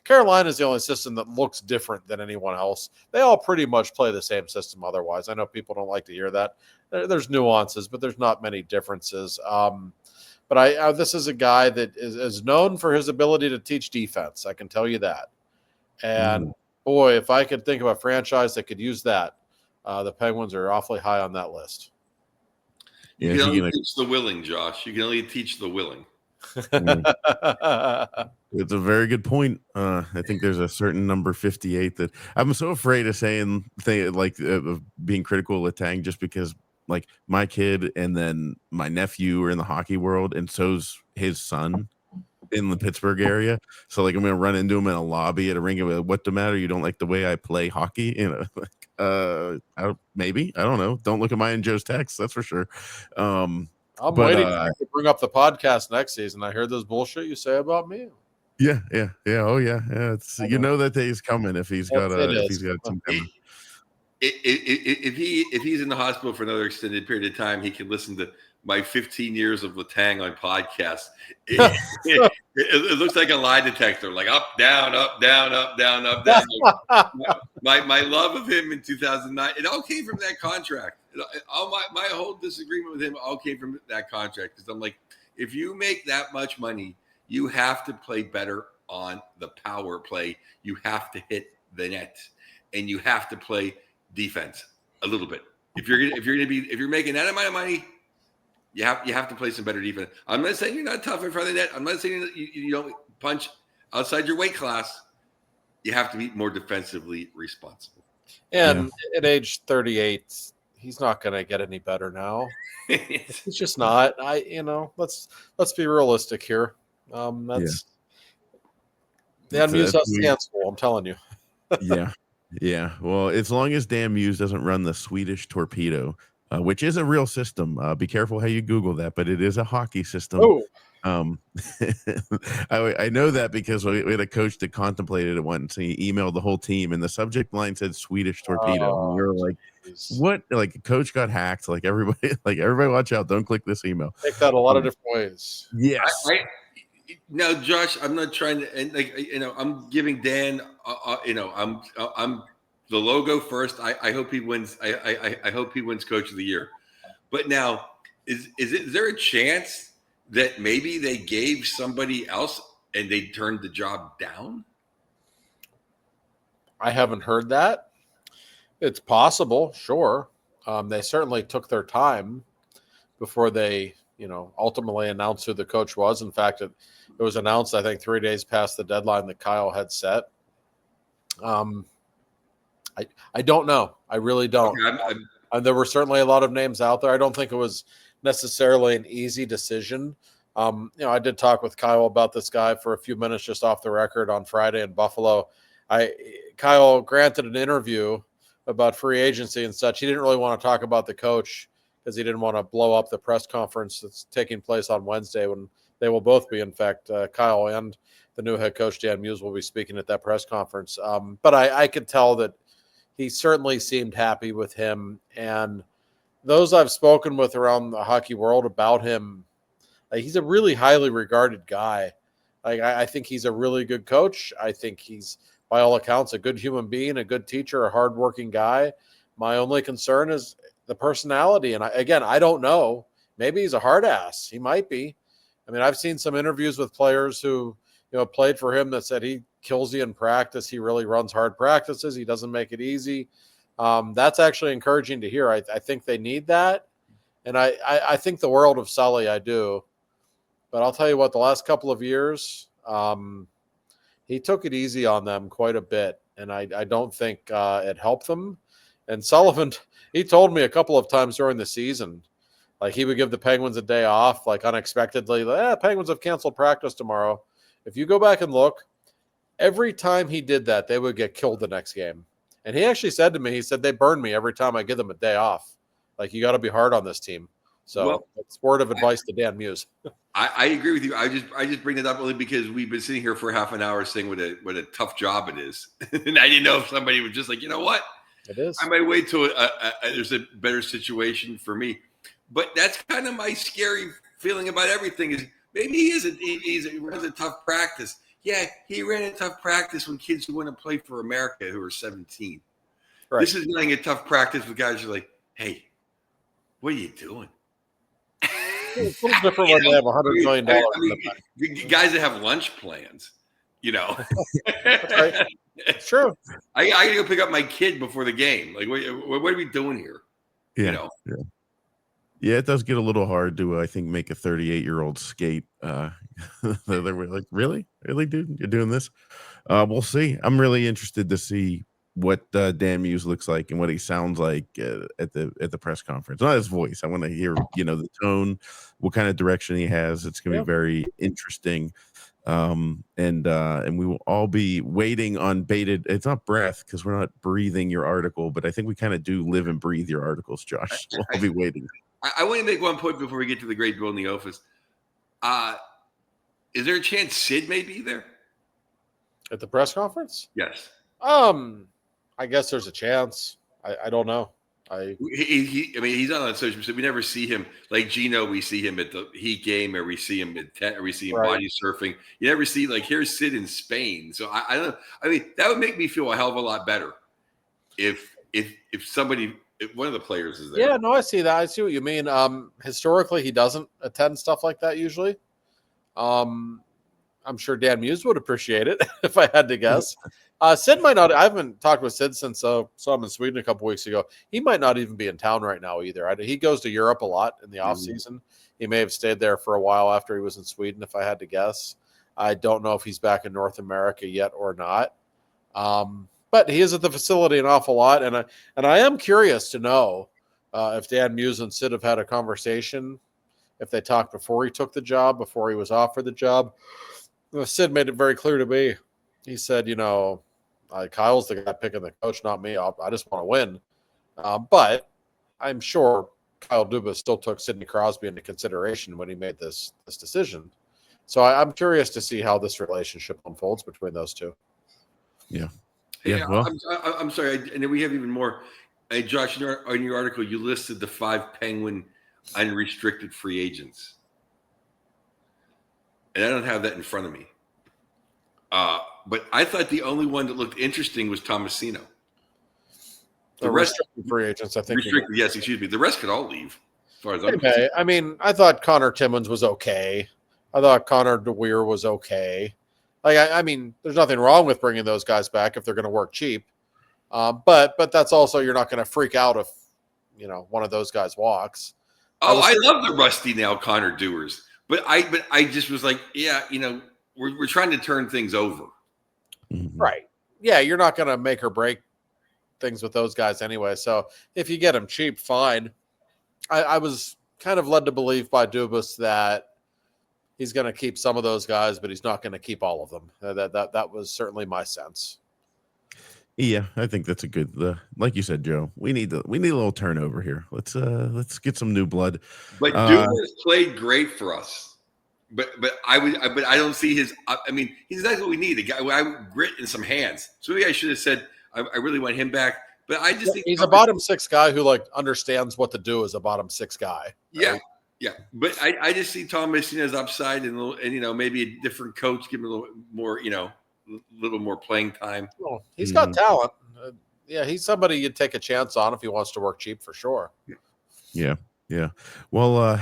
Carolina is the only system that looks different than anyone else. They all pretty much play the same system otherwise. I know people don't like to hear that. There's nuances, but there's not many differences. But this is a guy that is known for his ability to teach defense. I can tell you that. And boy, if I could think of a franchise that could use that, the Penguins are awfully high on that list. You can only teach the willing, Josh. You can only teach the willing. It's a very good point. I think there's a certain number 58 that I'm so afraid of saying of being critical of Letang just because like my kid and then my nephew are in the hockey world and so's his son in the Pittsburgh area. So like I'm gonna run into him in a lobby at a rink of what the matter? You don't like the way I play hockey? Maybe. I don't know. Don't look at mine and Joe's text, that's for sure. I'm waiting to bring up the podcast next season. I heard this bullshit you say about me. Yeah. Oh yeah. It's that day's coming if he's got some kind of. If he's in the hospital for another extended period of time, he can listen to my 15 years of Letang on podcasts. It looks like a lie detector, like up, down, up, down, up, down, up, down. My love of him in 2009, it all came from that contract. All my whole disagreement with him all came from that contract because I'm like, if you make that much money, you have to play better on the power play. You have to hit the net, and you have to play defense a little bit. If you're making that amount of money, you have to play some better defense. I'm not saying you're not tough in front of the net. I'm not saying that you don't punch outside your weight class. You have to be more defensively responsible. And at age 38, he's not going to get any better now. He's just not. Let's be realistic here. Dan Muse has stand school. I'm telling you. Yeah. Well, as long as Dan Muse doesn't run the Swedish torpedo, which is a real system. Be careful how you Google that, but it is a hockey system. Oh. I know that because we had a coach that contemplated it once. And he emailed the whole team, and the subject line said Swedish torpedo. And we were like, "What?" Like, a coach got hacked. Like everybody, watch out! Don't click this email. Take that a lot of different ways. Yes. Now, Josh, I'm not trying to, and I'm giving Dan, I'm the logo first. I hope he wins. I hope he wins Coach of the Year. But now, is there a chance that maybe they gave somebody else and they turned the job down? I haven't heard that. It's possible, sure. They certainly took their time before they, ultimately announced who the coach was. In fact, it was announced, I think, 3 days past the deadline that Kyle had set. I don't know. I really don't. Okay, there were certainly a lot of names out there. I don't think it was necessarily an easy decision. I did talk with Kyle about this guy for a few minutes just off the record on Friday in Buffalo. Kyle granted an interview about free agency and such. He didn't really want to talk about the coach because he didn't want to blow up the press conference that's taking place on Wednesday when they will both be. In fact, Kyle and the new head coach, Dan Muse, will be speaking at that press conference. But I could tell that he certainly seemed happy with him. And those I've spoken with around the hockey world about him, he's a really highly regarded guy. I think he's a really good coach. I think he's, by all accounts, a good human being, a good teacher, a hardworking guy. My only concern is the personality. And I don't know. Maybe he's a hard ass. He might be. I mean, I've seen some interviews with players who, played for him that said he kills you in practice. He really runs hard practices. He doesn't make it easy. That's actually encouraging to hear. I think they need that. And I think the world of Sully, I do. But I'll tell you what, the last couple of years, he took it easy on them quite a bit. And I don't think it helped them. And Sullivan, he told me a couple of times during the season, like he would give the Penguins a day off, like unexpectedly. Penguins have canceled practice tomorrow. If you go back and look, every time he did that, they would get killed the next game. And he actually said to me, he said, they burn me every time I give them a day off. Like, you got to be hard on this team. So it's word of advice to Dan Muse. I agree with you. I just bring it up only because we've been sitting here for half an hour saying what a tough job it is. And I didn't know if somebody was just like, you know what? It is. I might wait till there's a better situation for me. But that's kind of my scary feeling about everything is maybe he runs a tough practice. Yeah, he ran a tough practice when kids who want to play for America who are 17. Right. This is running a tough practice with guys who are like, hey, what are you doing? It's a little different when they have $100 million. Guys that have lunch plans, That's right. It's true. I got to go pick up my kid before the game. Like, what are we doing here? Yeah. Yeah, it does get a little hard to, I think, make a 38-year-old skate. They were like, really, dude, you're doing this? We'll see. I'm really interested to see what Dan Muse looks like and what he sounds like at the press conference. Not his voice. I want to hear, the tone, what kind of direction he has. It's going to be very interesting. And we will all be waiting on bated. It's not breath because we're not breathing your article, but I think we kind of do live and breathe your articles, Josh. We'll all be waiting. I want to make one point before we get to the great Bill in the office. Is there a chance Sid may be there at the press conference? Yes. I guess there's a chance. I don't know. He's not on social media. We never see him like Gino. We see him at the Heat game, or we see him at tent, or we see him body surfing. You never see like here's Sid in Spain. So I don't know. I mean, that would make me feel a hell of a lot better if somebody. If one of the players is there. Yeah, no, I see that. I see what you mean. Historically, he doesn't attend stuff like that usually. I'm sure Dan Muse would appreciate it if I had to guess. Sid might not. I haven't talked with Sid since saw him in Sweden a couple weeks ago. He might not even be in town right now either. He goes to Europe a lot in the offseason. He may have stayed there for a while after he was in Sweden, if I had to guess. I don't know if he's back in North America yet or not. But he is at the facility an awful lot, and I am curious to know if Dan Muse and Sid have had a conversation, if they talked before he took the job, before he was offered the job. Sid made it very clear to me. He said, Kyle's the guy picking the coach, not me. I just want to win. But I'm sure Kyle Dubas still took Sidney Crosby into consideration when he made this decision. So I'm curious to see how this relationship unfolds between those two. Yeah. Yeah, well, I'm sorry. And we have even more. Hey, Josh, in your article, you listed the 5 Penguin unrestricted free agents. And I don't have that in front of me. But I thought the only one that looked interesting was Tomasino. The rest of free agents, I think. Restricted, yes, excuse me. The rest could all leave, as far as I'm concerned. I mean, I thought Connor Timmins was okay. I thought Connor DeWeer was okay. I mean, there's nothing wrong with bringing those guys back if they're going to work cheap. But that's also, you're not going to freak out if, one of those guys walks. I love the rusty nail Connor Dewars. But I just was like, yeah, we're trying to turn things over. Right. Yeah, you're not going to make or break things with those guys anyway. So if you get them cheap, fine. I was kind of led to believe by Dubas that he's going to keep some of those guys, but he's not going to keep all of them. That was certainly my sense. Yeah, I think that's a good. Like you said, Joe, we need a little turnover here. Let's get some new blood. But Dubas played great for us. But I don't see his. I mean, he's not what we need. A guy with grit and some hands. So maybe I should have said I really want him back. But I just think he's a bottom six guy who understands what to do as a bottom six guy. Right? Yeah. But I just see Tom Messina's upside and maybe a different coach give him a little more little more playing time. Well, he's got talent. He's somebody you'd take a chance on if he wants to work cheap for sure. Yeah. Well,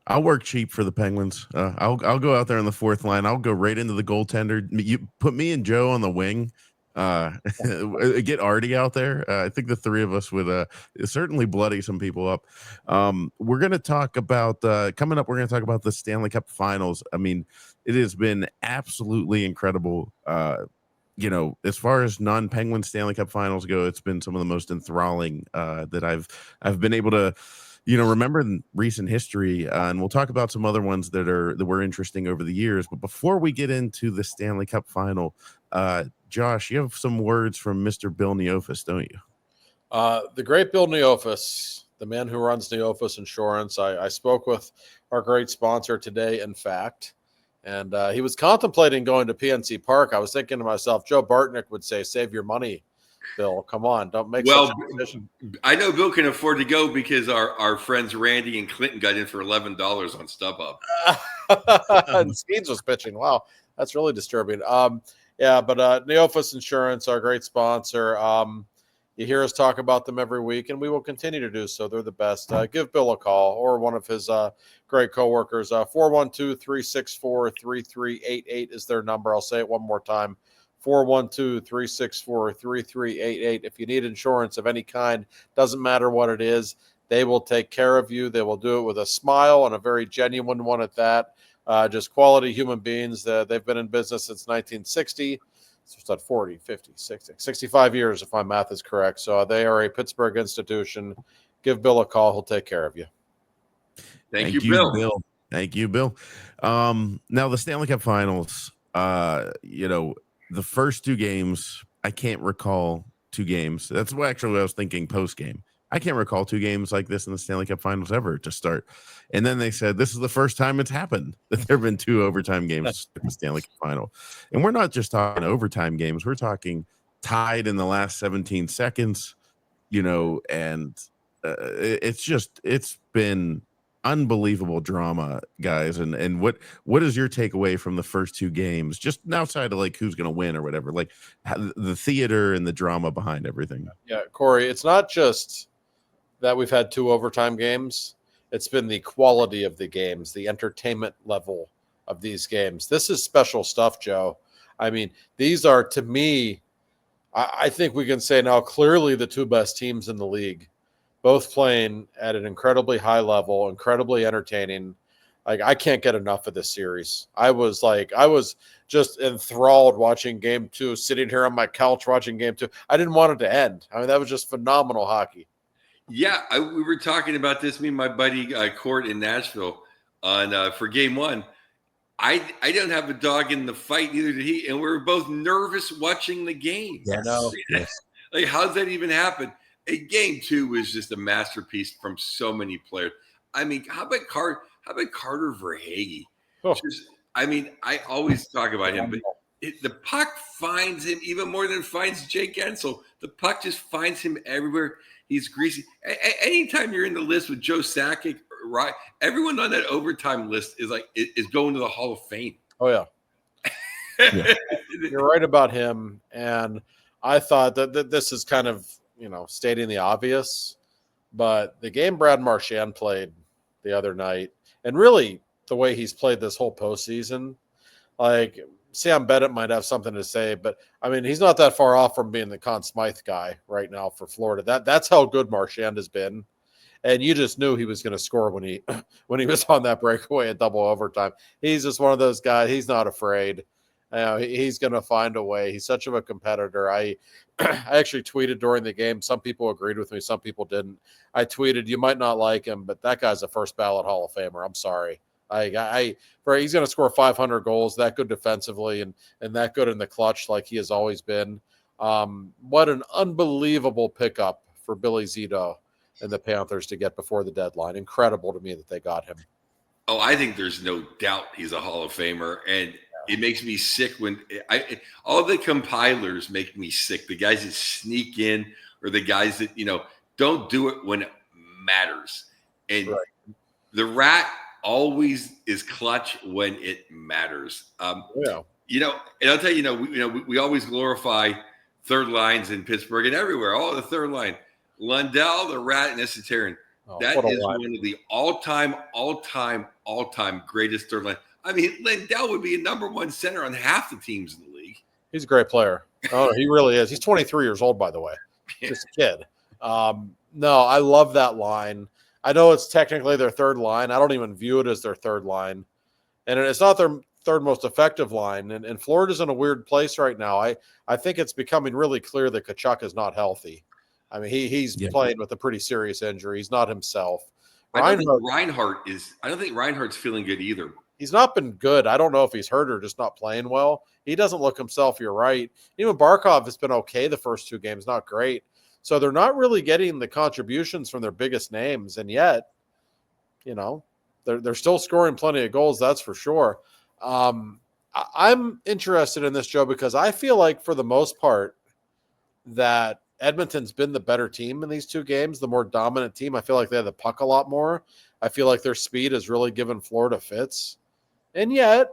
I'll work cheap for the Penguins. I'll go out there on the fourth line. I'll go right into the goaltender. You put me and Joe on the wing. Get Artie out there. I think the three of us would certainly bloody some people up. We're going to talk about coming up. We're going to talk about the Stanley Cup Finals. I mean, it has been absolutely incredible. As far as non-Penguin Stanley Cup Finals go, it's been some of the most enthralling that I've been able to remember in recent history. And we'll talk about some other ones that were interesting over the years. But before we get into the Stanley Cup Final, Josh, you have some words from Mr. Bill Neofus, don't you? The great Bill Neofus, the man who runs Neofus Insurance. I spoke with our great sponsor today, in fact, and he was contemplating going to PNC Park. I was thinking to myself, Joe Bartnick would say, save your money, Bill. Come on, don't make such a decision. I know Bill can afford to go because our friends Randy and Clinton got in for $11 on StubHub. And Skeens was pitching. Wow, that's really disturbing. But Neofus Insurance, our great sponsor. You hear us talk about them every week, and we will continue to do so. They're the best. Give Bill a call or one of his great coworkers. 412-364-3388 is their number. I'll say it one more time. 412-364-3388. If you need insurance of any kind, doesn't matter what it is, they will take care of you. They will do it with a smile and a very genuine one at that. Just quality human beings. They've been in business since 1960. So it's at 40, 50, 60, 65 years, if my math is correct. So they are a Pittsburgh institution. Give Bill a call. He'll take care of you. Thank you, Bill. Thank you, Bill. Now, the Stanley Cup Finals, the first two games, I can't recall two games. That's what I was thinking post-game. I can't recall two games like this in the Stanley Cup Finals ever to start. And then they said this is the first time it's happened that there have been two overtime games in the Stanley Cup Final. And we're not just talking overtime games. We're talking tied in the last 17 seconds, and it's been unbelievable drama, guys. And what is your takeaway from the first two games, just outside of who's going to win or whatever, the theater and the drama behind everything? Yeah, Corey, it's not just that we've had two overtime games. It's been the quality of the games, the entertainment level of these games. This is special stuff, Joe. I mean, these are, to me, I think we can say now clearly the two best teams in the league, both playing at an incredibly high level, incredibly entertaining. I can't get enough of this series. I was just enthralled watching game two, sitting here on my couch watching game two. I didn't want it to end. I mean, that was just phenomenal hockey. Yeah, we were talking about this, me and my buddy Court in Nashville on for game one. I don't have a dog in the fight, neither did he, and we were both nervous watching the game. Yes. Yes. How's that even happen? Game two was just a masterpiece from so many players. I mean, how about Carter Verhaeghe? Oh. I always talk about him, but the puck finds him even more than it finds Jake Gensel. The puck just finds him everywhere. He's greasy. Anytime you're in the list with Joe Sakic, right? Everyone on that overtime list is going to the Hall of Fame. Oh yeah. Yeah. You're right about him, and I thought that this is kind of stating the obvious, but the game Brad Marchand played the other night, and really the way he's played this whole postseason, Sam Bennett might have something to say, but I mean, he's not that far off from being the Conn Smythe guy right now for Florida. That's how good Marchand has been. And you just knew he was going to score when he was on that breakaway at double overtime. He's just one of those guys. He's not afraid. He's going to find a way. He's such of a competitor. I actually tweeted during the game. Some people agreed with me. Some people didn't. I tweeted, you might not like him, but that guy's a first ballot Hall of Famer. I'm sorry. He's going to score 500 goals, that good defensively, and that good in the clutch like he has always been. What an unbelievable pickup for Billy Zito and the Panthers to get before the deadline. Incredible to me that they got him. Oh, I think there's no doubt he's a Hall of Famer, and it makes me sick when all the compilers make me sick. The guys that sneak in, or the guys that don't do it when it matters. And the Rat always is clutch when it matters. And I'll tell you, we always glorify third lines in Pittsburgh and everywhere. Oh, the third line, Lundell, the Rat, and Esoterian. That is one of the all-time greatest third line. I mean, Lundell would be a number one center on half the teams in the league. He's a great player. Oh, he really is. He's 23 years old, by the way. Just a kid. No, I love that line. I know it's technically their third line. I don't even view it as their third line. And it's not their third most effective line. And Florida's in a weird place right now. I think it's becoming really clear that Tkachuk is not healthy. I mean, he's playing with a pretty serious injury. He's not himself. I don't think Reinhardt's feeling good either. He's not been good. I don't know if he's hurt or just not playing well. He doesn't look himself. You're right. Even Barkov has been okay the first two games, not great. So they're not really getting the contributions from their biggest names. And yet, they're still scoring plenty of goals. That's for sure. I'm interested in this, Joe, because I feel like for the most part that Edmonton's been the better team in these two games, the more dominant team. I feel like they have the puck a lot more. I feel like their speed has really given Florida fits. And yet,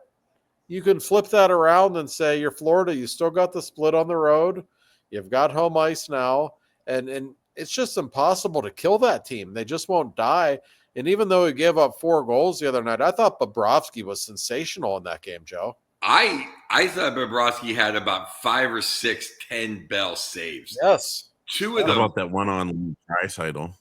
you can flip that around and say, you're Florida, you still got the split on the road. You've got home ice now. And it's just impossible to kill that team. They just won't die. And even though he gave up 4 goals the other night, I thought Bobrovsky was sensational in that game, Joe. I thought Bobrovsky had about 5 or 6 10-bell saves. Yes. 2 of them. How about that one on Draisaitl?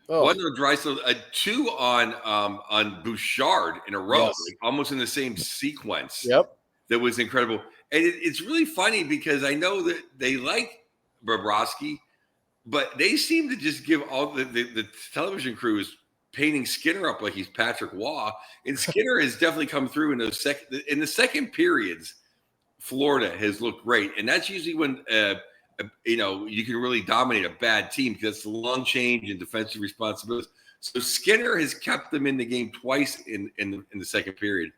One on Draisaitl, 2 on Bouchard in a row, almost in the same sequence. Yep. That was incredible. And it's really funny because I know that they like Bobrovsky, but they seem to just give all the television crew is painting Skinner up like he's Patrick Waugh, and Skinner has definitely come through in the second periods. Florida has looked great, and that's usually when you can really dominate a bad team because it's the long change and defensive responsibilities. So Skinner has kept them in the game twice in the second period,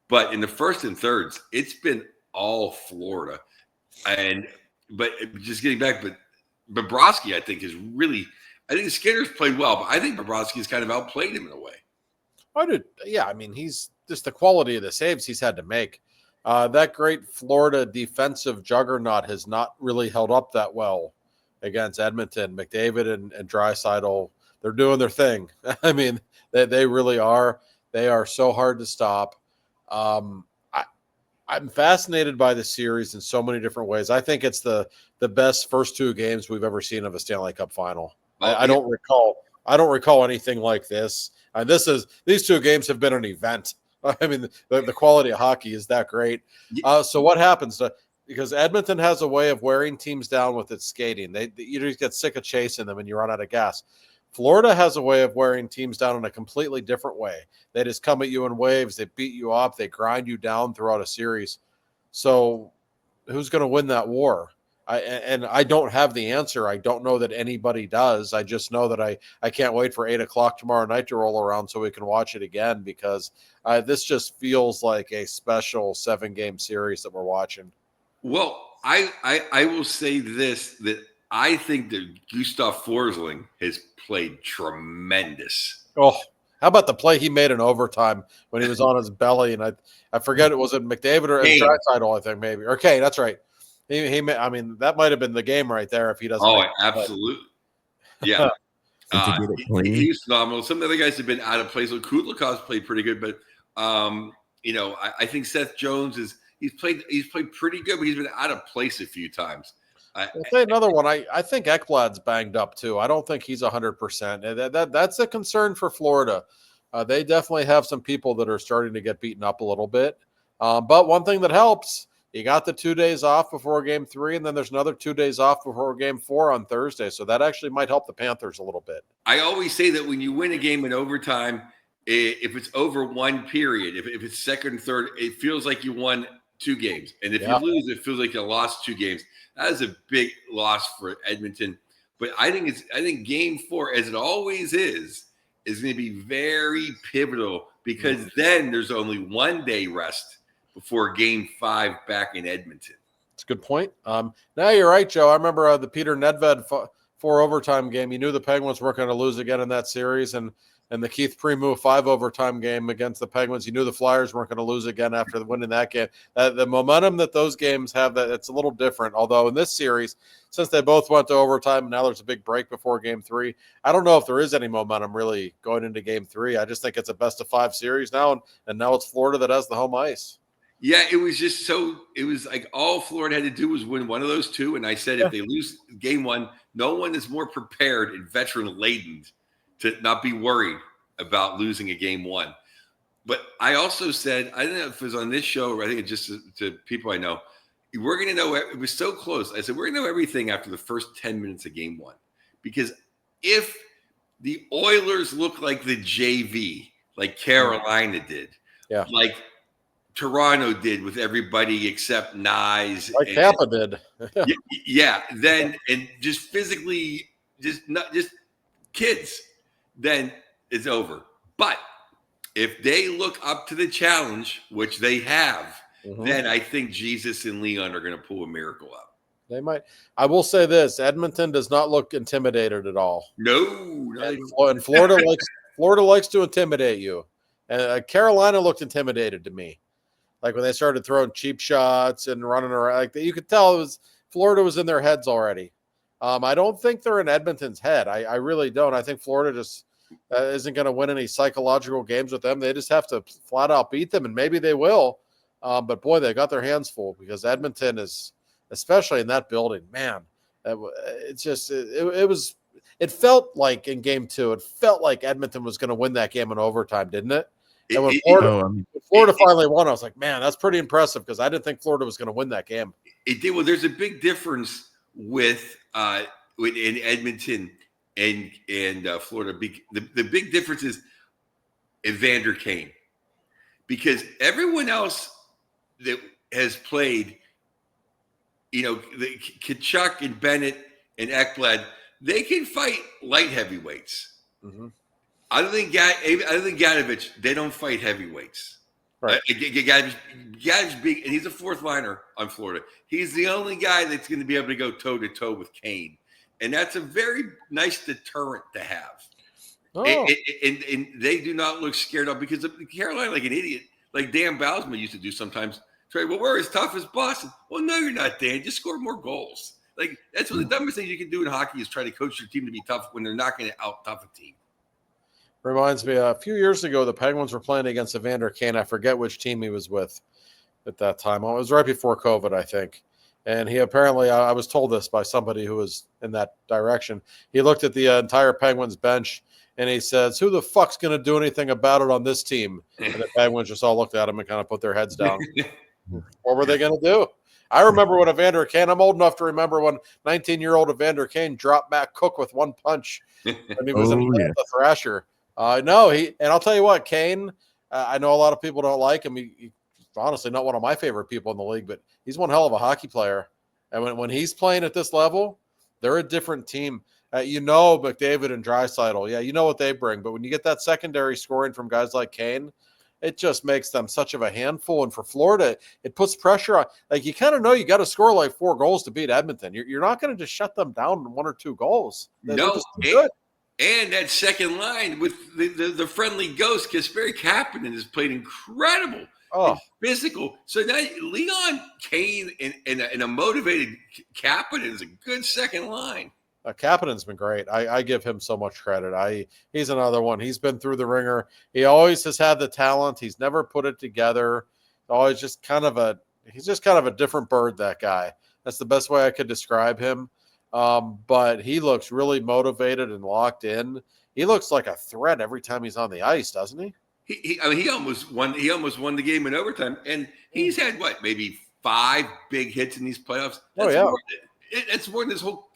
but in the first and thirds, it's been all Florida. But just getting back, but Bobrovsky, I think, is really. I think Skinner's played well, but I think Bobrovsky's kind of outplayed him in a way. I mean, he's just the quality of the saves he's had to make. That great Florida defensive juggernaut has not really held up that well against Edmonton. McDavid and Draisaitl, they're doing their thing. I mean, they really are. They are so hard to stop. I'm fascinated by the series in so many different ways. I think it's the best first 2 games we've ever seen of a Stanley Cup Final. I don't recall anything like this. These 2 games have been an event. I mean, the quality of hockey is that great. So what happens? Because Edmonton has a way of wearing teams down with its skating. You just get sick of chasing them and you run out of gas. Florida has a way of wearing teams down in a completely different way. They just come at you in waves. They beat you up. They grind you down throughout a series. So who's going to win that war? I don't have the answer. I don't know that anybody does. I just know that I can't wait for 8 o'clock tomorrow night to roll around so we can watch it again because this just feels like a special 7-game series that we're watching. Well, I will say this, that I think that Gustav Forsling has played tremendous. Oh, how about the play he made in overtime when he was on his belly? And I forget, it was McDavid or Draisaitl, I think maybe. Or Kane, that's right. I mean, that might have been the game right there if he doesn't. Oh, absolutely. Yeah. He's phenomenal. Some of the other guys have been out of place. So Kudlikov's played pretty good, but I think Seth Jones he's played pretty good, but he's been out of place a few times. I'll say another one. I think Ekblad's banged up too. I don't think he's 100%. That's a concern for Florida. They definitely have some people that are starting to get beaten up a little bit. But one thing that helps You got the 2 days off before game 3, and then there's another 2 days off before game 4 on Thursday. So that actually might help the Panthers a little bit. I always say that when you win a game in overtime, if it's over one period, if it's second and third, it feels like you won 2 games. And if you lose, it feels like you lost 2 games. That is a big loss for Edmonton. But I think game 4, as it always is going to be very pivotal because then there's only 1 day rest before game 5 back in Edmonton. That's a good point. Now you're right, Joe. I remember the Peter Nedved 4 overtime game. You knew the Penguins weren't going to lose again in that series, and the Keith Primeau 5 overtime game against the Penguins. You knew the Flyers weren't going to lose again after winning that game. The momentum that those games have, that it's a little different. Although in this series, since they both went to overtime, and now there's a big break before game 3, I don't know if there is any momentum really going into game 3. I just think it's a best-of-5 series now, and now it's Florida that has the home ice. Yeah, it was like all Florida had to do was win one of those 2. And I said, if they lose game 1, no one is more prepared and veteran laden to not be worried about losing a game 1. But I also said, I don't know if it was on this show or I think it's just to people I know, we're going to know, it was so close. I said, we're going to know everything after the first 10 minutes of game 1. Because if the Oilers look like the JV, like Carolina did, like Toronto did with everybody except Nyes. Like Tampa did. Then, and just physically, just kids, then it's over. But if they look up to the challenge, which they have, then I think Jesus and Leon are going to pull a miracle out. They might. I will say this: Edmonton does not look intimidated at all. No, and Florida likes to intimidate you. And Carolina looked intimidated to me. Like when they started throwing cheap shots and running around, like you could tell Florida was in their heads already. I don't think they're in Edmonton's head. I really don't. I think Florida just isn't going to win any psychological games with them. They just have to flat out beat them, and maybe they will. But boy, they got their hands full because Edmonton is, especially in that building, man. It's just it felt like in game 2, it felt like Edmonton was going to win that game in overtime, didn't it? And when Florida finally won, I was like, man, that's pretty impressive because I didn't think Florida was going to win that game. It did. Well, there's a big difference with in Edmonton and Florida. The big difference is Evander Kane, because everyone else that has played, Kachuk and Bennett and Ekblad, they can fight light heavyweights. Mm-hmm. Other than Gadovich, they don't fight heavyweights. Right. Gadovich big, and he's a 4th liner on Florida. He's the only guy that's going to be able to go toe-to-toe with Kane. And that's a very nice deterrent to have. Oh. And they do not look scared of, because Carolina, like an idiot, like Dan Bousman used to do sometimes. Well, we're as tough as Boston. Well, no, you're not, Dan. Just score more goals. Like, that's what the dumbest thing you can do in hockey is try to coach your team to be tough when they're not going to out-tough a team. Reminds me, a few years ago, the Penguins were playing against Evander Kane. I forget which team he was with at that time. It was right before COVID, I think. And he apparently, I was told this by somebody who was in that direction. He looked at the entire Penguins bench and he says, who the fuck's going to do anything about it on this team? And the Penguins just all looked at him and kind of put their heads down. What were they going to do? I remember when Evander Kane, I'm old enough to remember when 19-year-old Evander Kane dropped back Cook with 1 punch when he was in the Thrasher. And I'll tell you what, Kane, I know a lot of people don't like him. He's honestly not one of my favorite people in the league, but he's one hell of a hockey player. And when he's playing at this level, they're a different team. McDavid and Draisaitl, you know what they bring. But when you get that secondary scoring from guys like Kane, it just makes them such of a handful. And for Florida, it puts pressure on. Like, you kind of know you got to score like 4 goals to beat Edmonton. You're not going to just shut them down in 1 or 2 goals. They're just good. And that second line with the friendly ghost, Kasperi Kapanen, has played incredible. Oh, physical. So now Leon Kane and a motivated Kapanen is a good second line. Kapanen's been great. I give him so much credit. He's another one. He's been through the ringer. He always has had the talent. He's never put it together. Always just he's just kind of a different bird, that guy. That's the best way I could describe him. But he looks really motivated and locked in. He looks like a threat every time he's on the ice, doesn't he? He almost won the game in overtime, and he's had maybe 5 big hits in these playoffs. That's It's more than his whole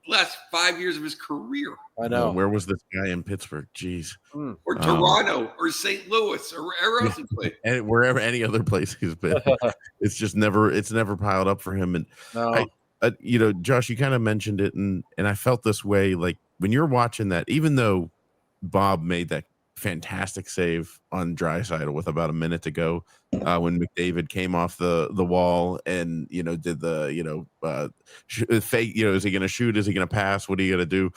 last 5 years of his career. I know. Where was this guy in Pittsburgh? Jeez. Or Toronto or St. Louis or wherever else he played. And wherever any other place he's been. It's never piled up for him. And No. Josh, you kind of mentioned it, and I felt this way, like when you're watching that, even though Bob made that fantastic save on Draisaitl with about a minute to go, when McDavid came off the wall and did the fake, is he going to shoot? Is he going to pass? What are you going to do?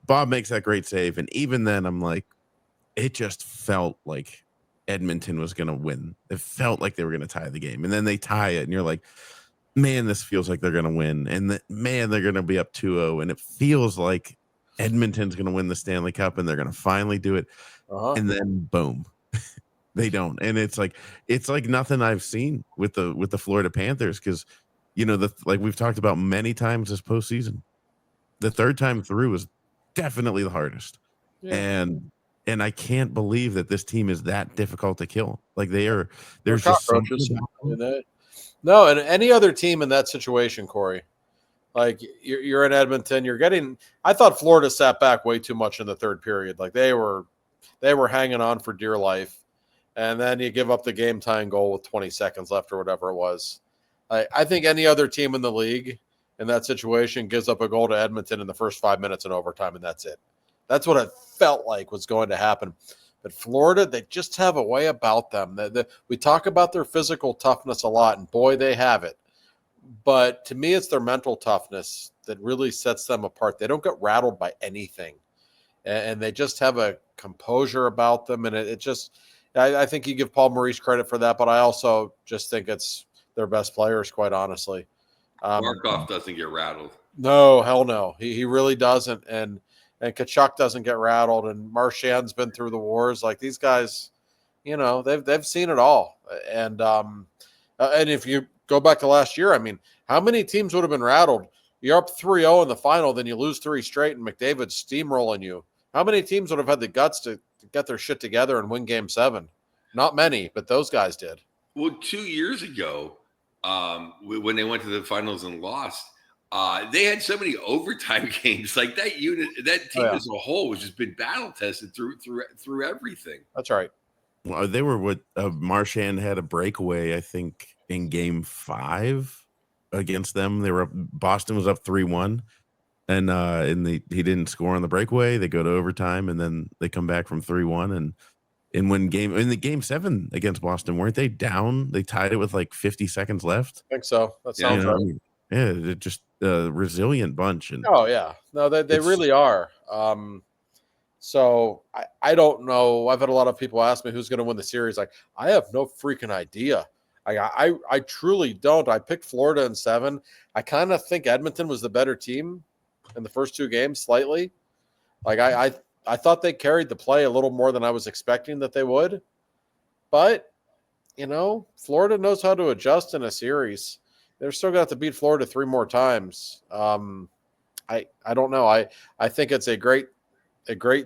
Bob makes that great save, and even then, I'm like, it just felt like Edmonton was going to win. It felt like they were going to tie the game, and then they tie it, and you're like, man, this feels like they're going to win, and man, they're going to be up 2-0, and it feels like Edmonton's going to win the Stanley Cup, and they're going to finally do it, and then boom, they don't, and it's like nothing I've seen with the Florida Panthers, because like we've talked about many times this postseason, the third time through is definitely the hardest, and I can't believe that this team is that difficult to kill. Like there's just cockroaches. No, and any other team in that situation, Corey, like you're in Edmonton, I thought Florida sat back way too much in the third period. Like they were hanging on for dear life, and then you give up the game tying goal with 20 seconds left or whatever it was. I think any other team in the league in that situation gives up a goal to Edmonton in the first 5 minutes in overtime, and that's it. That's what it felt like was going to happen. But Florida, they just have a way about them. We talk about their physical toughness a lot, and boy, they have it. But to me, it's their mental toughness that really sets them apart. They don't get rattled by anything, and they just have a composure about them. And it just, I think you give Paul Maurice credit for that, but I also just think it's their best players, quite honestly. Markov doesn't get rattled. No, hell no. He really doesn't. And Kachuk doesn't get rattled, and Marchand's been through the wars. Like these guys, they've seen it all. And if you go back to last year, I mean, how many teams would have been rattled? You're up 3-0 in the final, then you lose 3 straight, and McDavid's steamrolling you. How many teams would have had the guts to get their shit together and win Game 7? Not many, but those guys did. Well, 2 years ago, when they went to the finals and lost, they had so many overtime games. Like that team as a whole has just been battle tested through everything. That's right. Well, they were Marchand had a breakaway, I think, in Game 5 against them. Boston was up 3-1, and he didn't score on the breakaway. They go to overtime, and then they come back from 3-1, and in the Game 7 against Boston, weren't they down? They tied it with like 50 seconds left. I think so. That sounds right. Yeah, they're just a resilient bunch. And no, they really are. So I don't know. I've had a lot of people ask me who's going to win the series. Like, I have no freaking idea. I truly don't. I picked Florida in 7. I kind of think Edmonton was the better team in the first 2 games slightly. Like I thought they carried the play a little more than I was expecting that they would. But, Florida knows how to adjust in a series. They're still going to have to beat Florida 3 more times. I don't know. I think it's a great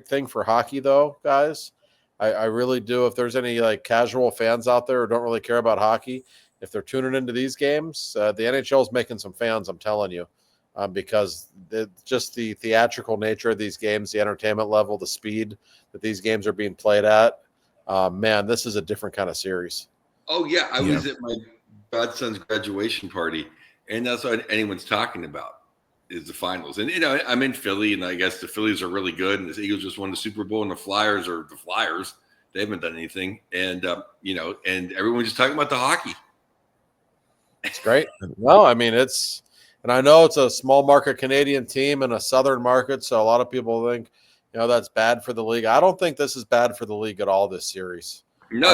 thing for hockey, though, guys. I really do. If there's any like casual fans out there who don't really care about hockey, if they're tuning into these games, the NHL is making some fans. I'm telling you, because just the theatrical nature of these games, the entertainment level, the speed that these games are being played at. Man, this is a different kind of series. Oh yeah, I was at my godson's graduation party, and that's what anyone's talking about is the finals. And I'm in Philly, and I guess the Phillies are really good, and the Eagles just won the Super Bowl, and the Flyers are the Flyers. They haven't done anything, and and everyone's just talking about the hockey. It's great. No, I mean and I know it's a small market Canadian team and a Southern market, so a lot of people think that's bad for the league. I don't think this is bad for the league at all. This series, no,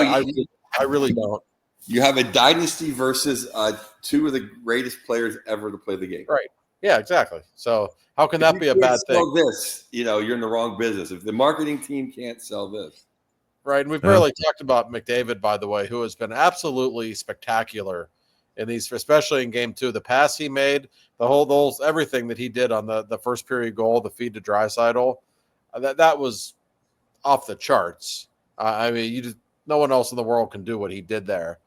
I really don't. You have a dynasty versus 2 of the greatest players ever to play the game. Right. Yeah, exactly. So how can that be a bad thing? This, you're in the wrong business. If the marketing team can't sell this. Right. And we've barely talked about McDavid, by the way, who has been absolutely spectacular in these, especially in Game 2. The pass he made, everything that he did on the first period goal, the feed to Draisaitl, that was off the charts. I mean, no one else in the world can do what he did there.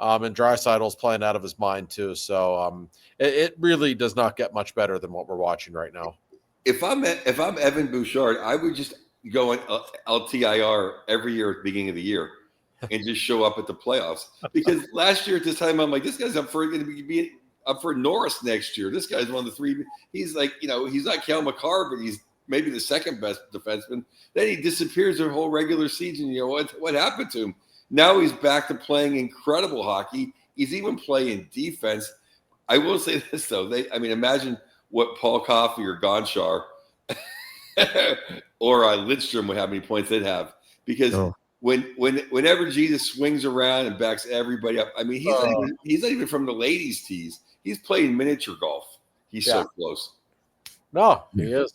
And Draisaitl's playing out of his mind too. So it really does not get much better than what we're watching right now. If I'm Evan Bouchard, I would just go on LTIR every year at the beginning of the year and just show up at the playoffs. Because last year at this time, I'm like, this guy's up for going to be up for Norris next year. This guy's one of the three. He's like, he's not Cale Makar, but he's maybe the second best defenseman. Then he disappears the whole regular season. What happened to him? Now he's back to playing incredible hockey. He's even playing defense. I will say this though. Imagine what Paul Coffey or Gonchar or Lidstrom would how many points they'd have. Because whenever Jesus swings around and backs everybody up, he's not even from the ladies' tees. He's playing miniature golf. He's so close. No, he is.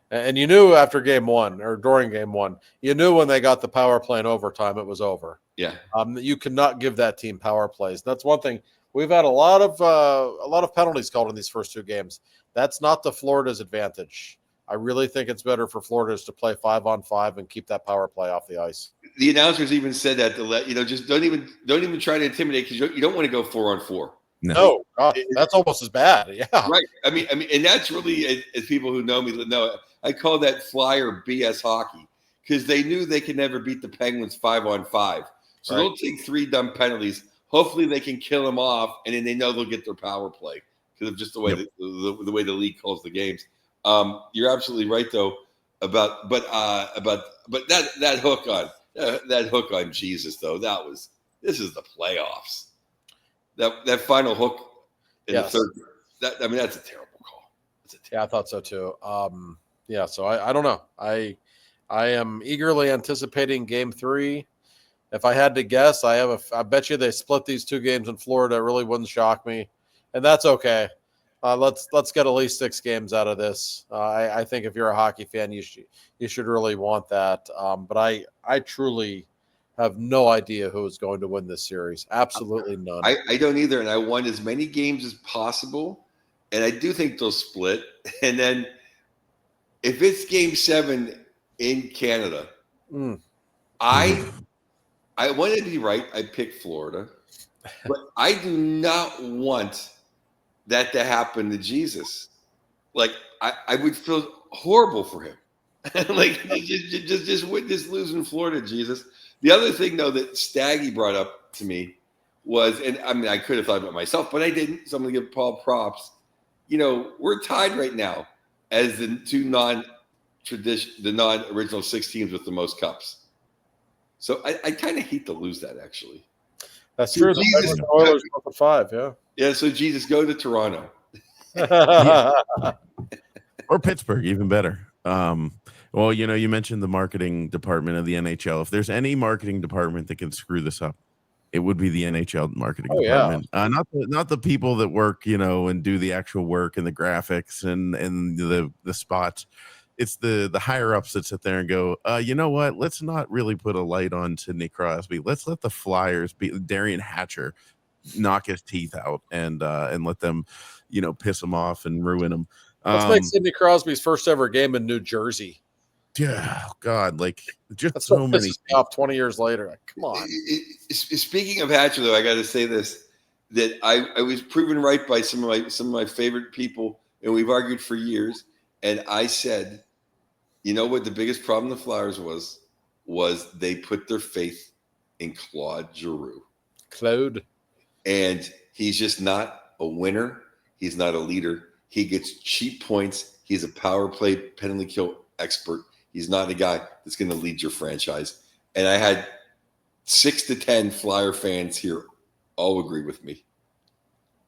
And you knew after game one or during game one, you knew when they got the power play in overtime, it was over. Yeah. You cannot give that team power plays. That's one thing. We've had a lot of penalties called in these first two games. That's not the Florida's advantage. I really think it's better for Florida's to play 5-on-5 and keep that power play off the ice. The announcers even said that to let just don't even try to intimidate because you don't want to go 4-on-4. No, God, that's almost as bad. Yeah, right. I mean, and that's really as people who know me know. I call that Flyer BS hockey because they knew they could never beat the Penguins 5-on-5. So they'll take 3 dumb penalties. Hopefully they can kill them off, and then they know they'll get their power play because of just the way the way the league calls the games. You're absolutely right though about that hook on Jesus though. This is the playoffs. That final hook in the third. That's a terrible call. Yeah, I thought so too. So I don't know. I am eagerly anticipating Game 3. If I had to guess, I bet you they split these 2 games in Florida. It really wouldn't shock me, and that's okay. Let's get at least 6 games out of this. I think if you're a hockey fan, you should really want that. But I truly have no idea who is going to win this series. Absolutely none. I don't either, and I want as many games as possible, and I do think they'll split. And then if it's Game 7 in Canada, I want to be right. I picked Florida, but I do not want that to happen to Jesus. Like I would feel horrible for him. Like just witness losing Florida, Jesus. The other thing though that Staggy brought up to me was, and I could have thought about it myself, but I didn't. So I'm gonna give Paul props. We're tied right now as the non-original 6 teams with the most cups. So I kind of hate to lose that actually. That's true. The Oilers go for 5, yeah. Yeah, so Jesus, go to Toronto. Or Pittsburgh, even better. Well, you mentioned the marketing department of the NHL. If there's any marketing department that can screw this up, it would be the NHL marketing department. Yeah. Not the people that work, and do the actual work and the graphics and the spots. It's the higher ups that sit there and go, you know what? Let's not really put a light on Sidney Crosby. Let's let the Flyers be Darian Hatcher knock his teeth out and let them, piss him off and ruin him. Let's make Sidney Crosby's first ever game in New Jersey. Yeah, God, That's so many. Up 20 years later, come on. Speaking of Hatcher, though, I got to say this: that I was proven right by some of my favorite people, and we've argued for years. And I said, you know what the biggest problem the Flyers was they put their faith in Claude Giroux. And he's just not a winner. He's not a leader. He gets cheap points. He's a power play penalty kill expert. He's not a guy that's going to lead your franchise. And I had 6 to 10 Flyer fans here all agree with me.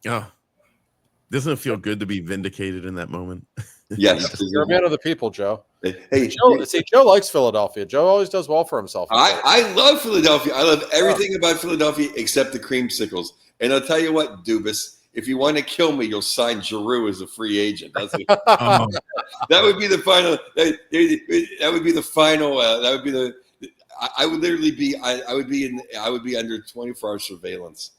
Yeah. Doesn't it feel good to be vindicated in that moment? Yes. You're a man of the people, Joe. Hey, Joe likes Philadelphia. Joe always does well for himself. I love Philadelphia. I love everything about Philadelphia except the creamsicles. And I'll tell you what, Dubas, if you want to kill me, you'll sign Giroux as a free agent. That would be the final. That would be the final. That would be the. I would literally be. I would be under 24-hour surveillance.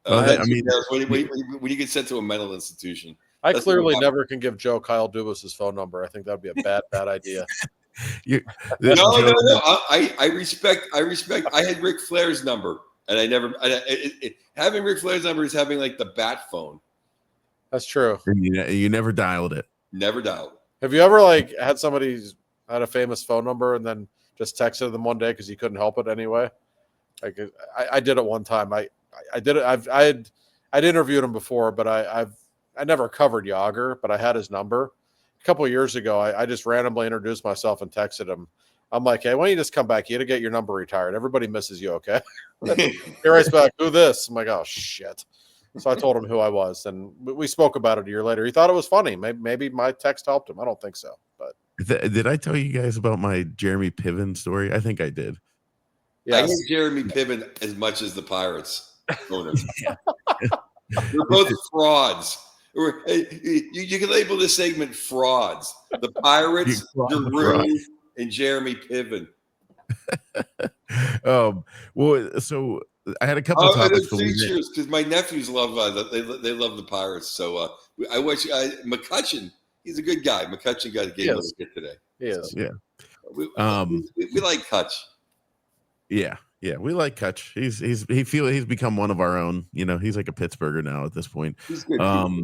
When you get sent to a mental institution. I clearly never can give Joe Kyle Dubas his phone number. I think that'd be a bad idea. No. I respect. I had Ric Flair's number. And having Ric Flair's number is having like the bat phone. That's true. You never dialed it. Never dialed. Have you ever like had somebody had a famous phone number and then just texted them one day because you couldn't help it anyway? Like I did it one time. I did it. I'd interviewed him before, but I never covered Yager, but I had his number. A couple of years ago, I just randomly introduced myself and texted him. I'm like, hey, why don't you just come back? You got to get your number retired. Everybody misses you, okay? He writes back, who this? I'm like, oh, shit. So I told him who I was, and we spoke about it a year later. He thought it was funny. Maybe my text helped him. I don't think so. But did I tell you guys about my Jeremy Piven story? I think I did. Yes. I hate Jeremy Piven as much as the Pirates owners. They're both frauds. You can label this segment frauds. The Pirates, Giroux, and Jeremy Piven. Well, so I had a couple of topics features because my nephews love they love the Pirates. So I wish McCutcheon. He's a good guy. McCutcheon got a game of the hit today. He is. So, yeah. We like Kutch. Yeah, we like Kutch. He's become one of our own. You know, he's like a Pittsburgher now at this point. He's good.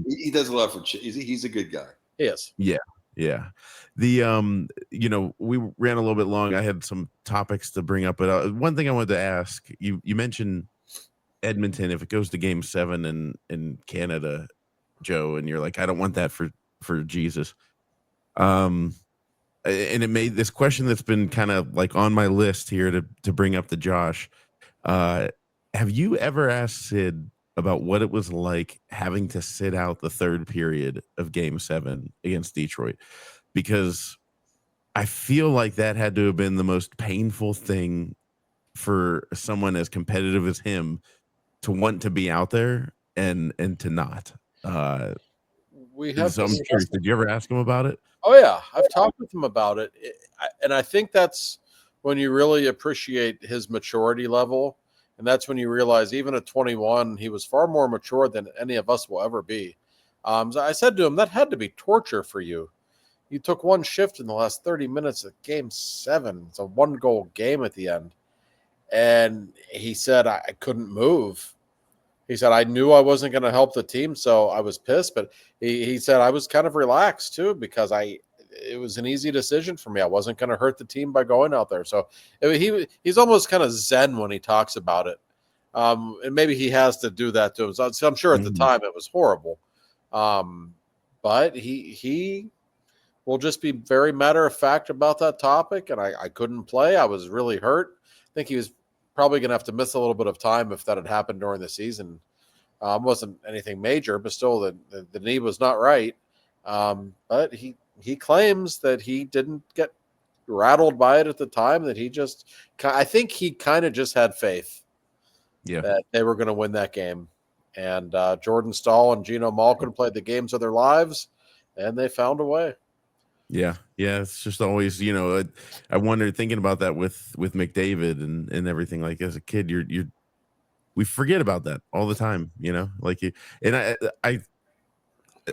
He does a lot for. He's a good guy. Yes. Yeah. The we ran a little bit long. I had some topics to bring up, but one thing I wanted to ask you mentioned Edmonton. If it goes to Game 7 in Canada, Joe, and you're like, I don't want that for Jesus. And it made this question that's been kind of like on my list here to bring up to Josh. Have you ever asked Sid about what it was like having to sit out the third period of Game 7 against Detroit? Because I feel like that had to have been the most painful thing for someone as competitive as him to want to be out there and to not. So I'm curious, did you ever ask him about it? Oh, yeah. I've talked with him about it. And I think that's when you really appreciate his maturity level. And that's when you realize even at 21, he was far more mature than any of us will ever be. So I said to him, that had to be torture for you. You took one shift in the last 30 minutes of Game 7. It's a 1-goal game at the end. And he said, I couldn't move. He said, I knew I wasn't going to help the team, so I was pissed. But he said, I was kind of relaxed, too, because it was an easy decision for me. I wasn't going to hurt the team by going out there. So he's almost kind of zen when he talks about it. And maybe he has to do that to him. So I'm sure at the time it was horrible. But he will just be very matter of fact about that topic. And I couldn't play. I was really hurt. I think he was probably going to have to miss a little bit of time if that had happened during the season. Wasn't anything major, but still the knee was not right. But he claims that he didn't get rattled by it at the time, that I think he kind of just had faith that they were going to win that game. And Jordan Stahl and Geno Malkin played the games of their lives, and they found a way. Yeah. It's just always, I wondered, thinking about that with McDavid and everything. Like as a kid, we forget about that all the time,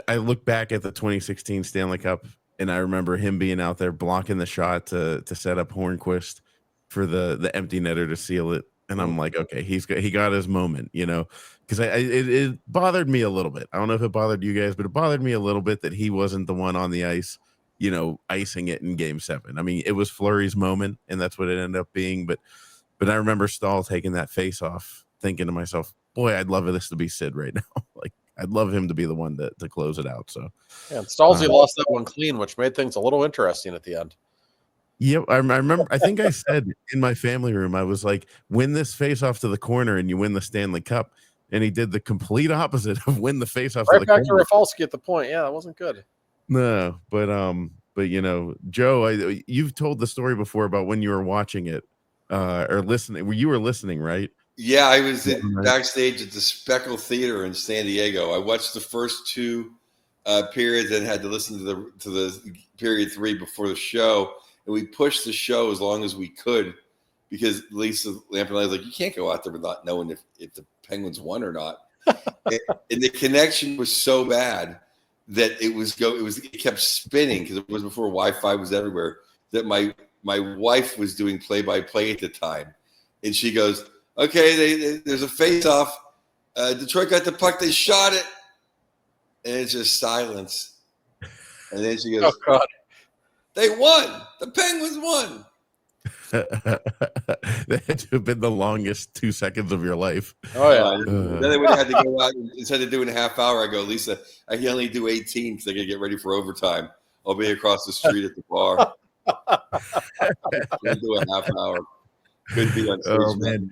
I look back at the 2016 Stanley Cup, and I remember him being out there blocking the shot to set up Hornquist for the empty netter to seal it. And I'm like, okay, he got his moment, because it bothered me a little bit. I don't know if it bothered you guys, but it bothered me a little bit that he wasn't the one on the ice, icing it in Game 7. I mean, it was Fleury's moment, and that's what it ended up being. But I remember Stahl taking that face off, thinking to myself, boy, I'd love this to be Sid right now. Like, I'd love him to be the one to close it out. So, yeah, and Stahlsy lost that one clean, which made things a little interesting at the end. Yeah, I remember. I think I said in my family room, I was like, win this face off to the corner and you win the Stanley Cup. And he did the complete opposite of win the face off right to the back corner. to Rafalski at the point. Yeah, that wasn't good. No, but Joe, you've told the story before about when you were watching it or listening. You were listening, right? Yeah, I was backstage at the Speckle Theater in San Diego. I watched the first two periods and had to listen to the period 3 before the show. And we pushed the show as long as we could because Lisa Lamp and I was like, you can't go out there without knowing if the Penguins won or not. and the connection was so bad that it kept spinning because it was before Wi-Fi was everywhere. That my wife was doing play-by-play at the time, and she goes, Okay, there's a face-off. Detroit got the puck. They shot it. And it's just silence. And then she goes, Oh, God. They won. The Penguins won. That had to have been the longest 2 seconds of your life. Oh, yeah. Then they would have had to go out. Instead of doing a half hour, I go, Lisa, I can only do 18 because I got to get ready for overtime. I'll be across the street at the bar. We'll do a half hour. Could be on stage. Oh, man.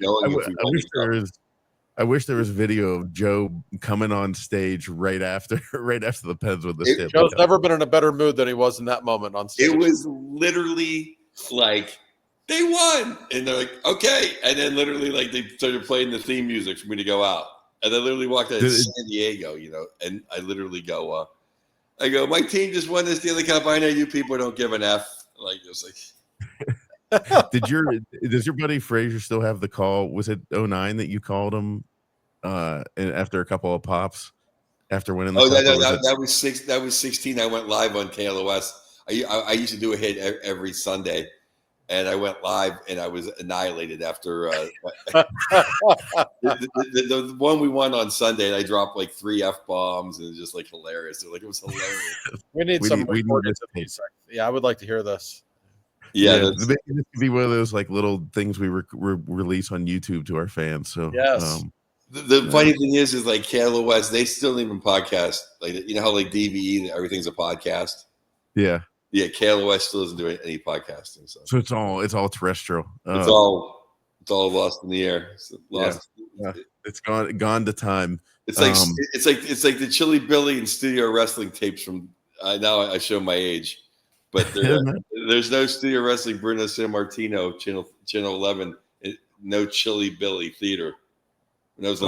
I wish there was video of Joe coming on stage right after the Pens with the Stanley Joe's Cup. never been in a better mood than he was in that moment on stage. It was literally like, they won. And they're like, okay. And then literally like they started playing the theme music for me to go out. And I literally walked out of San Diego, and I literally go, my team just won the Stanley Cup. I know you people don't give an F. Like, it was like. Does your buddy Frazier still have the call? Was it 09 that you called him after a couple of pops after winning the cup? That was 16. I went live on KLOS. I used to do a hit every Sunday, and I went live, and I was annihilated after the one we won on Sunday. And I dropped like 3 F-bombs, and it was just like hilarious. It was hilarious. We need some recordings of these. Yeah, I would like to hear this. Yeah, this could be one of those like little things we release on YouTube to our fans. So yes, the funny thing is like KLOS, they still don't even podcast. Like how like DVE, everything's a podcast. Yeah. KLOS still doesn't do any podcasting. So it's all terrestrial. It's all lost in the air. It's gone to time. It's like the Chili Billy and Studio Wrestling tapes from. Now I show my age. But there's no Studio Wrestling Bruno San Martino, channel 11, no Chili Billy Theater. When I was a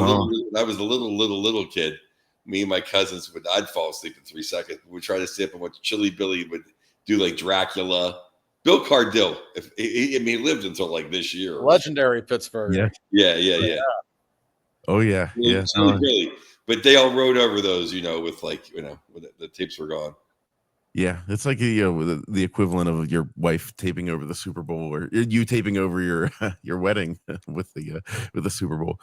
little kid, me and my cousins I'd fall asleep in 3 seconds. We'd try to stay up and watch Chili Billy would do like Dracula. Bill Cardill, he lived until like this year. Legendary Pittsburgh. Yeah. Oh yeah. Chili Billy. But they all rode over those, with like, when the tapes were gone. Yeah, it's like the equivalent of your wife taping over the Super Bowl, or you taping over your wedding with the Super Bowl.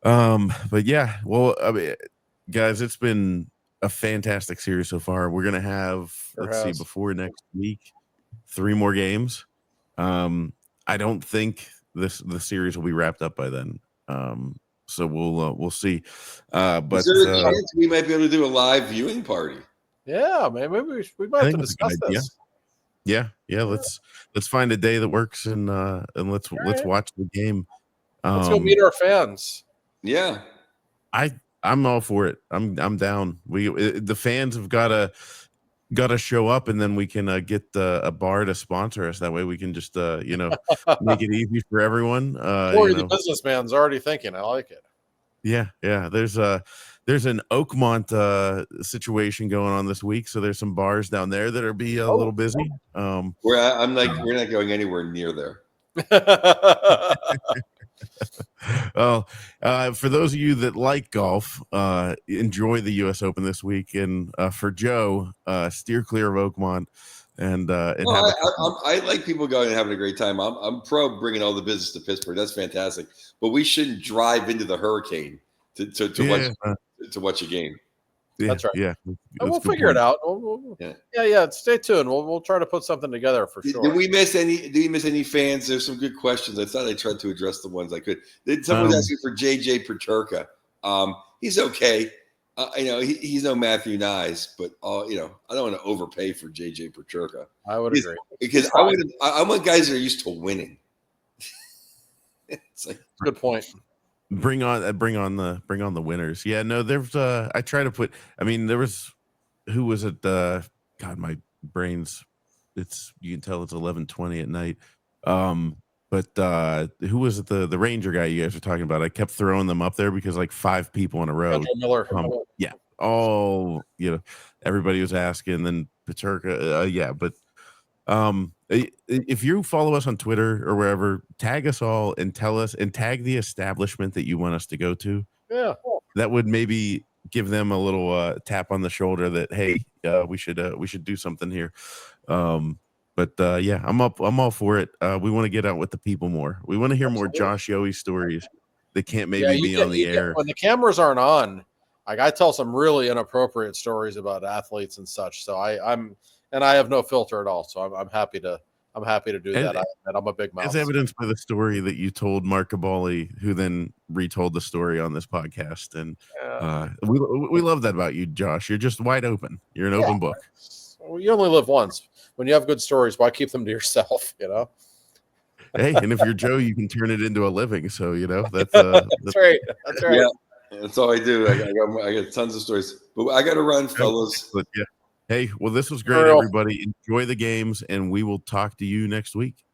But yeah, well, I mean, guys, it's been a fantastic series so far. We're gonna have before next week 3 more games. I don't think the series will be wrapped up by then. So we'll see. But is there a chance we might be able to do a live viewing party? Yeah, maybe we might have to discuss this. Yeah. Let's find a day that works and let's watch the game. Let's go meet our fans. Yeah, I'm all for it. I'm down. The fans have got to show up, and then we can get a bar to sponsor us. That way we can just make it easy for everyone. The businessman's already thinking. I like it. Yeah. There's an Oakmont situation going on this week, so there's some bars down there that are be a little busy. We're not going anywhere near there. Well, for those of you that like golf, enjoy the U.S. Open this week, and for Joe, steer clear of Oakmont. And I like people going and having a great time. I'm pro bringing all the business to Pittsburgh. That's fantastic, but we shouldn't drive into the hurricane to watch a game. Yeah, that's right. Yeah, we'll figure it out. Yeah. Stay tuned. We'll try to put something together for sure. Did we miss any fans? There's some good questions. I thought I tried to address the ones I could. Someone was asking for JJ Peterka. He's okay. He's no Matthew Nyes, but I don't want to overpay for JJ Peterka. I would agree because I want guys that are used to winning. It's like good point. Bring on the winners. Yeah, no, there's I try to put. I mean, there was who was it? God, my brain's. You can tell it's 11:20 at night. But who was it? The Ranger guy you guys were talking about? I kept throwing them up there because like 5 people in a row. Miller. Yeah, all everybody was asking. Then Peterka. But if you follow us on Twitter or wherever, tag us all and tell us and tag the establishment that you want us to go to. Yeah, that would maybe give them a little tap on the shoulder that hey, we should do something here. But I'm all for it. We want to get out with the people more. We want to hear more Josh Yohe stories. they can't maybe be on the air. When the cameras aren't on, like I tell some really inappropriate stories about athletes and such. So I have no filter at all. So I'm happy to do that. I'm a big mouth. As evidenced by the story that you told Mark Cabali, who then retold the story on this podcast. And we love that about you, Josh. You're just wide open. You're an open book. Well, you only live once. When you have good stories, why keep them to yourself? Hey, and if you're Joe, you can turn it into a living. So that's that's right. That's right. Yeah, that's all I do. I got tons of stories, but I got to run, fellas. But yeah. Hey, well, this was great, everybody. Enjoy the games, and we will talk to you next week.